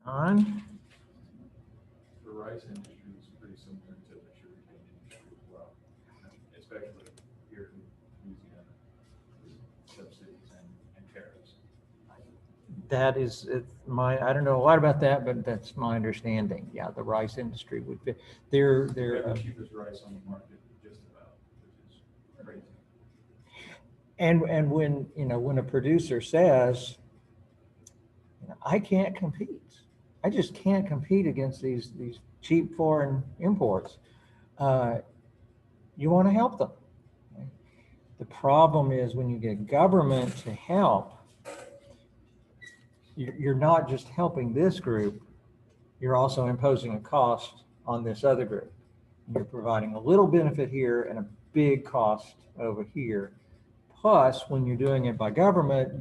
On. The rice industry is pretty similar to the sugarcane industry as well, especially here in Louisiana, subsidies and tariffs. That is I don't know a lot about that, but that's my understanding. Yeah, the rice industry would be, they're the cheapest rice on the market, just about, which is crazy. And when a producer says, I can't compete, I just can't compete against these cheap foreign imports, you want to help them. The problem is when you get government to help, you're not just helping this group, you're also imposing a cost on this other group. You're providing a little benefit here and a big cost over here. Plus, when you're doing it by government,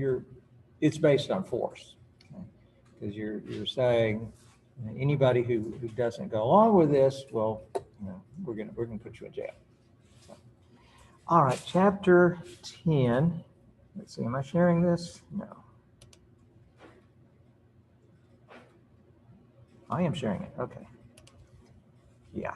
it's based on force. Because you're saying anybody who doesn't go along with this, well, we're gonna put you in jail. So, all right, chapter 10. Let's see, am I sharing this? No. I am sharing it. Okay. Yeah.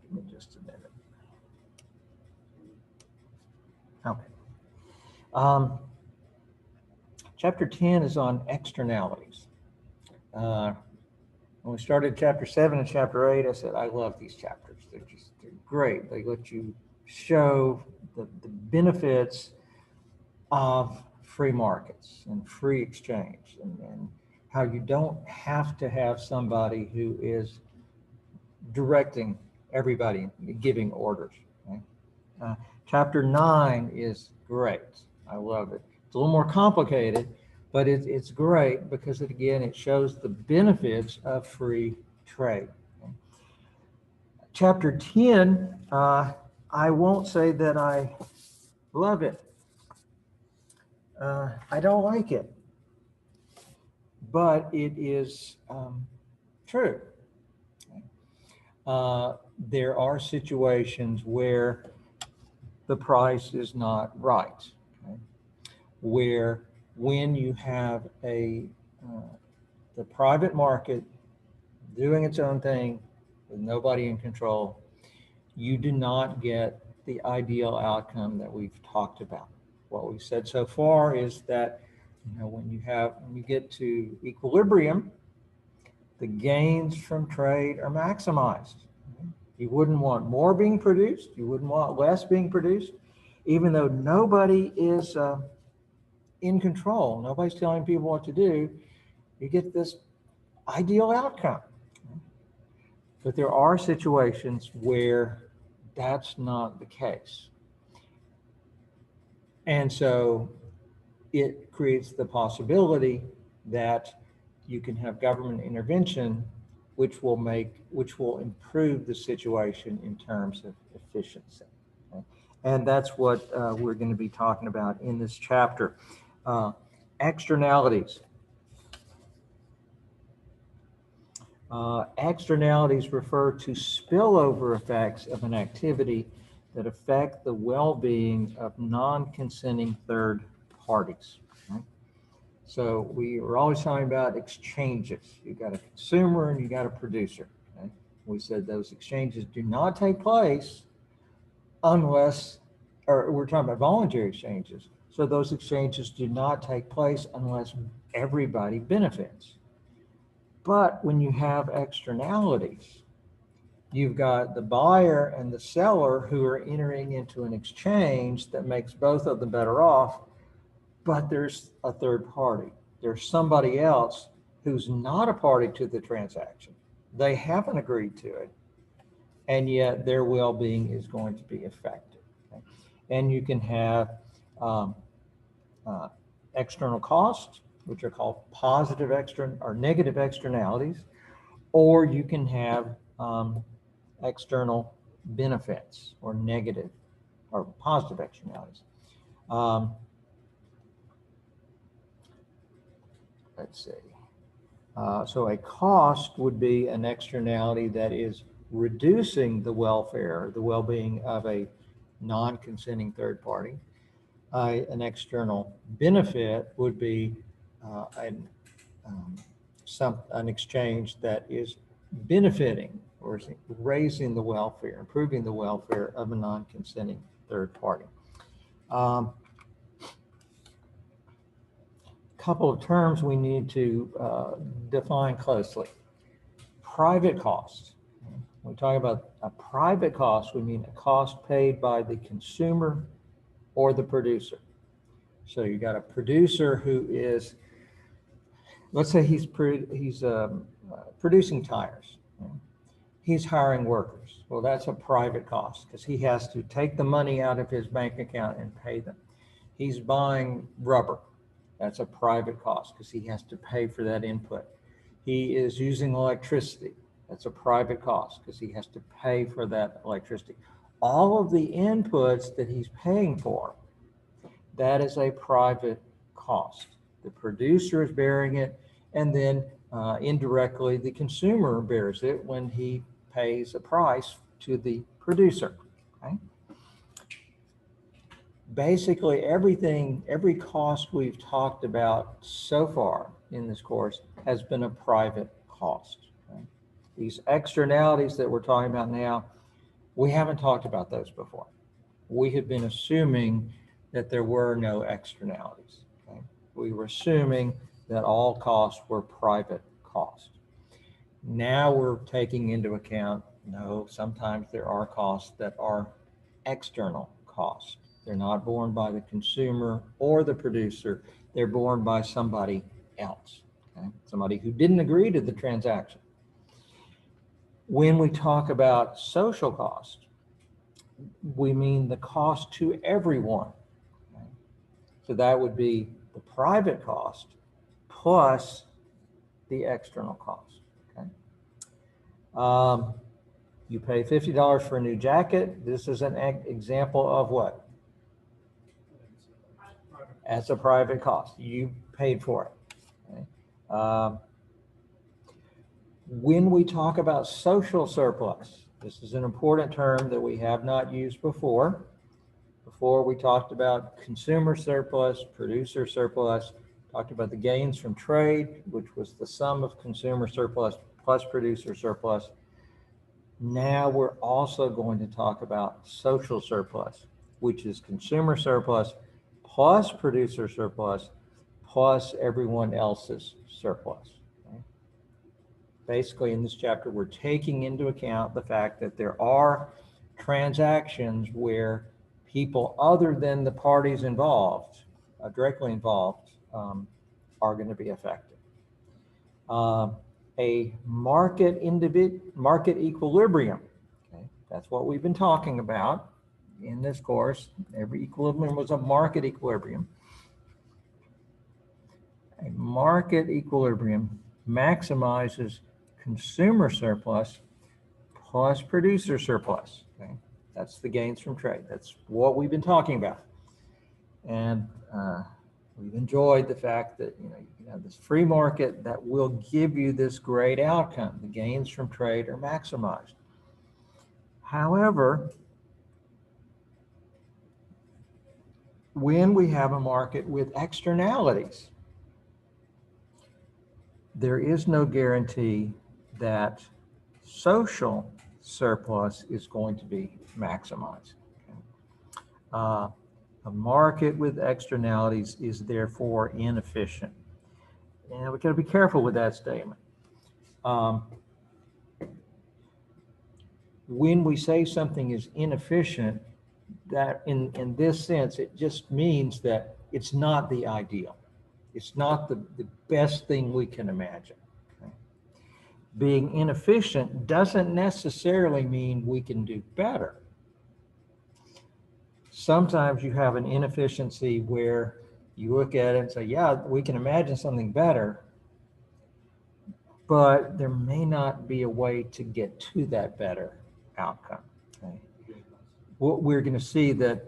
Give me just a minute. Okay. Chapter 10 is on externalities. When we started chapter 7 and chapter 8, I said, I love these chapters. They're great. They let you show the benefits of free markets and free exchange and how you don't have to have somebody who is directing everybody, giving orders. Okay? Chapter 9 is great. I love it. It's a little more complicated, but it's great because it shows the benefits of free trade. Okay? Chapter 10, I won't say that I love it. I don't like it, but it is true. There are situations where the price is not right, okay? Where when you have the private market doing its own thing with nobody in control, you do not get the ideal outcome that we've talked about. What we've said so far is that when you get to equilibrium, the gains from trade are maximized. You wouldn't want more being produced. You wouldn't want less being produced, even though nobody is in control. Nobody's telling people what to do. You get this ideal outcome. But there are situations where that's not the case. And so it creates the possibility that you can have government intervention, which will improve the situation in terms of efficiency. Okay? And that's what we're going to be talking about in this chapter. Externalities. Externalities refer to spillover effects of an activity that affect the well-being of non-consenting third parties. Okay? So we are always talking about exchanges. You've got a consumer and you got a producer. Okay? We said those exchanges do not take place unless, or we're talking about voluntary exchanges. So those exchanges do not take place unless everybody benefits. But when you have externalities, you've got the buyer and the seller who are entering into an exchange that makes both of them better off, but there's a third party. There's somebody else who's not a party to the transaction. They haven't agreed to it, and yet their well-being is going to be affected. Okay? And you can have external costs, which are called positive or negative externalities, or you can have external benefits or negative or positive externalities. Let's see. So a cost would be an externality that is reducing the welfare, the well-being of a non-consenting third party. An external benefit would be an exchange that is benefiting or raising the welfare, improving the welfare of a non-consenting third party. Couple of terms we need to define closely. Private cost. When we talk about a private cost, we mean a cost paid by the consumer or the producer. So you got a producer who is, let's say he's producing tires. He's hiring workers. Well, that's a private cost because he has to take the money out of his bank account and pay them. He's buying rubber. That's a private cost because he has to pay for that input. He is using electricity. That's a private cost because he has to pay for that electricity. All of the inputs that he's paying for, that is a private cost. The producer is bearing it, and then indirectly the consumer bears it when he pays a price to the producer. Okay? Basically every cost we've talked about so far in this course has been a private cost. Okay? These externalities that we're talking about now, we haven't talked about those before. We had been assuming that there were no externalities. Okay? We were assuming that all costs were private costs. Now we're taking into account, no, sometimes there are costs that are external costs. They're not borne by the consumer or the producer. They're borne by somebody else, okay? Somebody who didn't agree to the transaction. When we talk about social cost, we mean the cost to everyone. Okay? So that would be the private cost plus the external cost. Okay? You pay $50 for a new jacket. This is an example of what? As a private cost. You paid for it. Okay? When we talk about social surplus, this is an important term that we have not used before. Before we talked about consumer surplus, producer surplus, talked about the gains from trade, which was the sum of consumer surplus plus producer surplus. Now we're also going to talk about social surplus, which is consumer surplus plus producer surplus plus everyone else's surplus. Okay? Basically, in this chapter, we're taking into account the fact that there are transactions where people other than the parties involved, directly involved, are going to be affected. A market equilibrium. Okay? That's what we've been talking about in this course. Every equilibrium was a market equilibrium. A market equilibrium maximizes consumer surplus plus producer surplus. Okay? That's the gains from trade. That's what we've been talking about. And we've enjoyed the fact that you can have this free market that will give you this great outcome. The gains from trade are maximized. However, when we have a market with externalities, there is no guarantee that social surplus is going to be maximized. Okay? A market with externalities is therefore inefficient. And we got to be careful with that statement. When we say something is inefficient, that in this sense, it just means that it's not the ideal. It's not the best thing we can imagine. Okay? Being inefficient doesn't necessarily mean we can do better. Sometimes you have an inefficiency where you look at it and say, yeah, we can imagine something better, but there may not be a way to get to that better outcome. Okay? What we're going to see that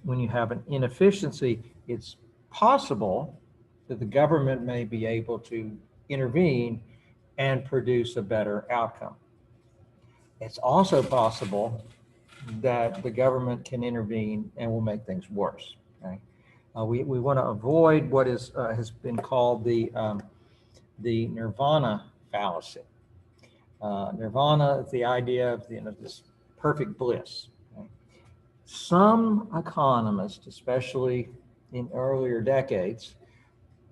when you have an inefficiency, it's possible that the government may be able to intervene and produce a better outcome. It's also possible that the government can intervene and will make things worse. Okay? We want to avoid what has been called the nirvana fallacy. Nirvana is the idea of this perfect bliss. Okay? Some economists, especially in earlier decades,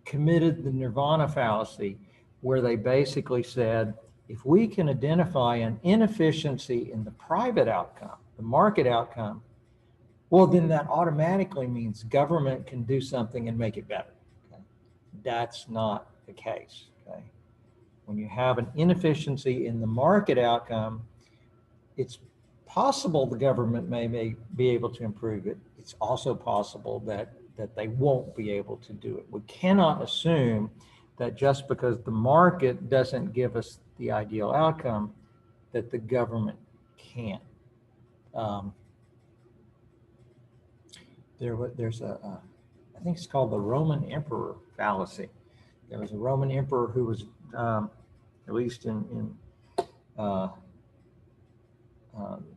committed the nirvana fallacy, where they basically said, if we can identify an inefficiency in the private outcome, the market outcome, well, then that automatically means government can do something and make it better. Okay? That's not the case. Okay? When you have an inefficiency in the market outcome, it's possible the government may be able to improve it. It's also possible that they won't be able to do it. We cannot assume that just because the market doesn't give us the ideal outcome, that the government can. There's I think it's called the Roman emperor fallacy. There was a Roman emperor who was, at least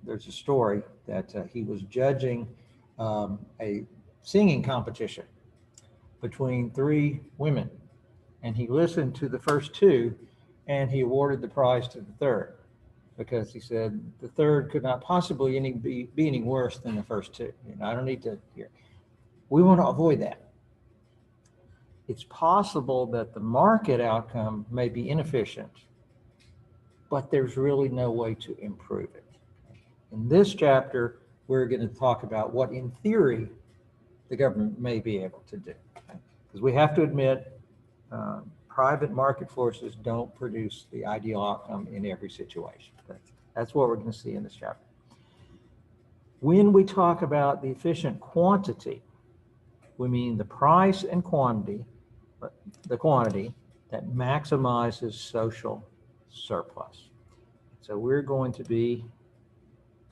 there's a story that he was judging a singing competition between 3 women, and he listened to the first 2, and he awarded the prize to the third, because he said the third could not possibly be any worse than the first 2. I don't need to hear. We want to avoid that. It's possible that the market outcome may be inefficient, but there's really no way to improve it. In this chapter, we're going to talk about what, in theory, the government may be able to do. Because we have to admit, private market forces don't produce the ideal outcome in every situation. That's what we're going to see in this chapter. When we talk about the efficient quantity, we mean the price and quantity, the quantity that maximizes social surplus. So we're going to be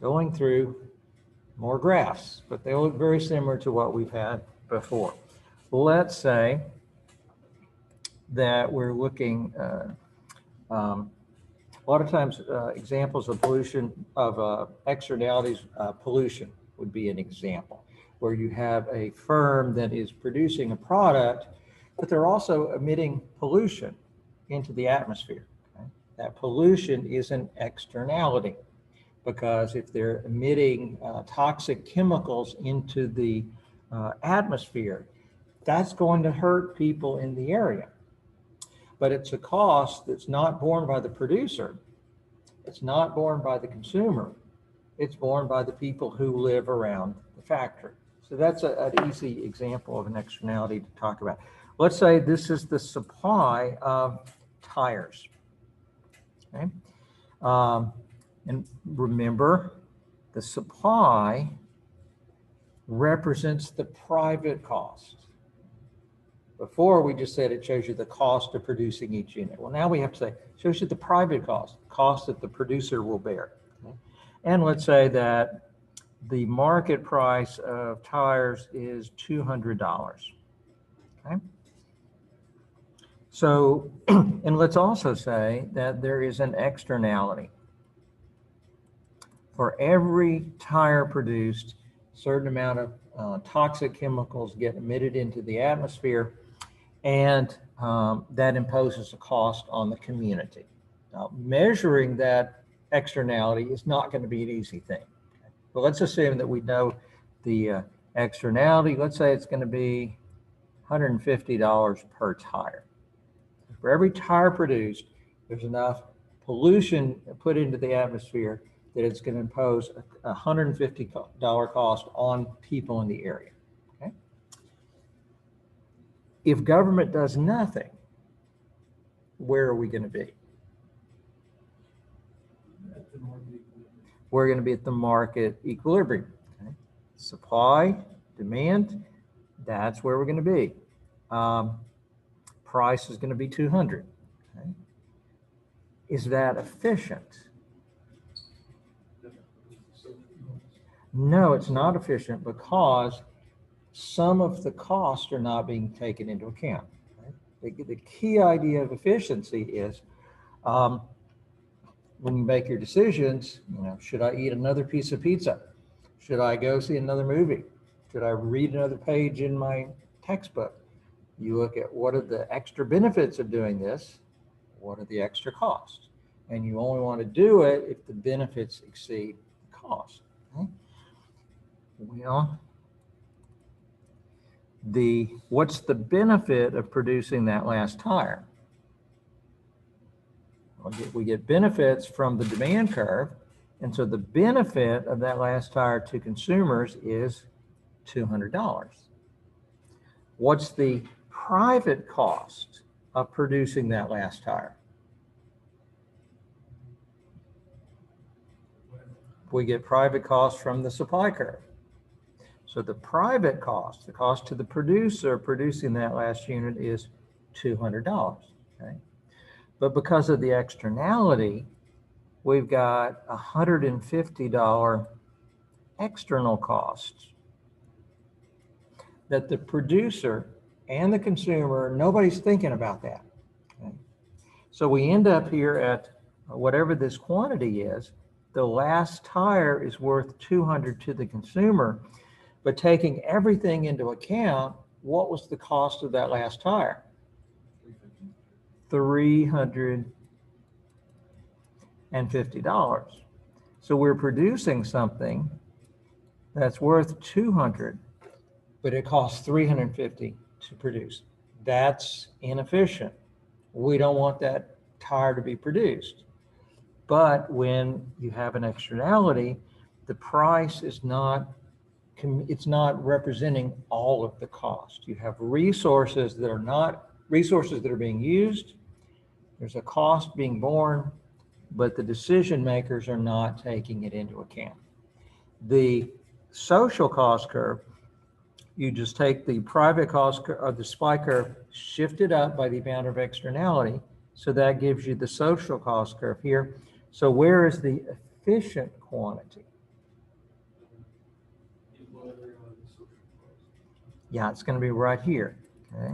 going through more graphs, but they look very similar to what we've had before. Let's say that we're looking, a lot of times examples of pollution, of externalities, pollution would be an example, where you have a firm that is producing a product, but they're also emitting pollution into the atmosphere. Okay? That pollution is an externality, because if they're emitting toxic chemicals into the atmosphere, that's going to hurt people in the area. But it's a cost that's not borne by the producer. It's not borne by the consumer. It's borne by the people who live around the factory. So that's an easy example of an externality to talk about. Let's say this is the supply of tires. Okay? And remember, the supply represents the private cost. Before, we just said it shows you the cost of producing each unit. Well, now we have to say, it shows you the private cost that the producer will bear. Okay? And let's say that the market price of tires is $200. Okay? So, and let's also say that there is an externality. For every tire produced, a certain amount of toxic chemicals get emitted into the atmosphere, and that imposes a cost on the community. Now, measuring that externality is not going to be an easy thing. But let's assume that we know the externality. Let's say it's going to be $150 per tire. For every tire produced, there's enough pollution put into the atmosphere that it's going to impose a $150 cost on people in the area. Okay? If government does nothing, where are we going to be? We're going to be at the market equilibrium. Okay? Supply, demand, that's where we're going to be. Price is going to be 200. Okay? Is that efficient? No, it's not efficient, because some of the costs are not being taken into account. Right? The key idea of efficiency is when you make your decisions, should I eat another piece of pizza? Should I go see another movie? Should I read another page in my textbook? You look at what are the extra benefits of doing this, what are the extra costs, and you only want to do it if the benefits exceed the cost. Okay? Well, what's the benefit of producing that last tire? We get benefits from the demand curve. And so the benefit of that last tire to consumers is $200. What's the private cost of producing that last tire? We get private costs from the supply curve. So the private cost, the cost to the producer producing that last unit is $200, okay? But because of the externality, we've got $150 external costs that the producer and the consumer, nobody's thinking about that. Okay? So we end up here at whatever this quantity is, the last tire is worth $200 to the consumer, but taking everything into account, what was the cost of that last tire? $350. So we're producing something that's worth $200, but it costs $350 to produce. That's inefficient. We don't want that tire to be produced. But when you have an externality, the price is not, it's not representing all of the cost. You have resources that are not resources that are being used. There's a cost being borne, but the decision makers are not taking it into account. The social cost curve, you just take the private cost of the supply curve, shift it up by the amount of externality. So that gives you the social cost curve here. So where is the efficient quantity? Yeah, it's going to be right here. Okay.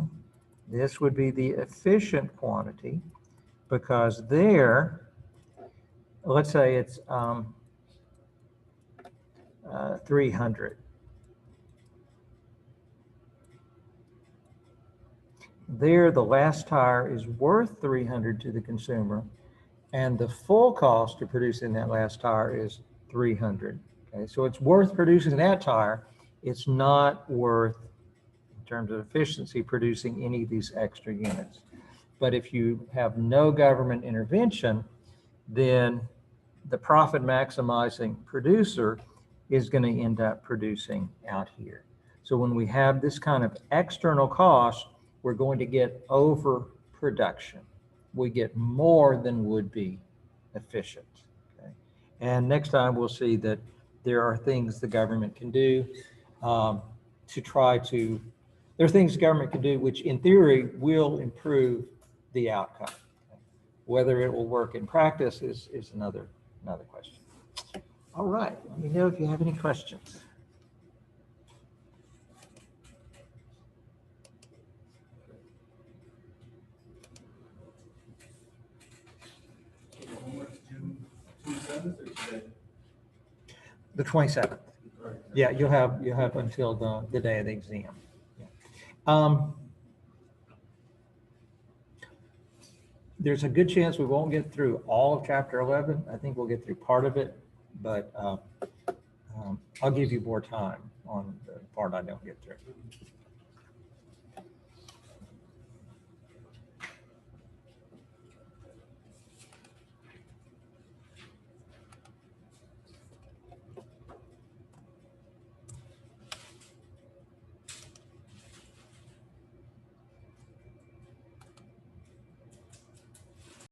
This would be the efficient quantity because there, let's say it's 300. There, the last tire is worth 300 to the consumer, and the full cost of producing that last tire is 300. Okay, so it's worth producing that tire. It's not worth, in terms of efficiency, producing any of these extra units. But if you have no government intervention, then the profit maximizing producer is going to end up producing out here. So when we have this kind of external cost, we're going to get overproduction. We get more than would be efficient. Okay? And next time we'll see that there are things the government can do to try to, there are things the government can do which in theory will improve the outcome. Okay? Whether it will work in practice is another question. All right, let me know if you have any questions. The 27th. Yeah, you'll have until the day of the exam. Yeah. There's a good chance we won't get through all of chapter 11. I think we'll get through part of it, but I'll give you more time on the part I don't get through.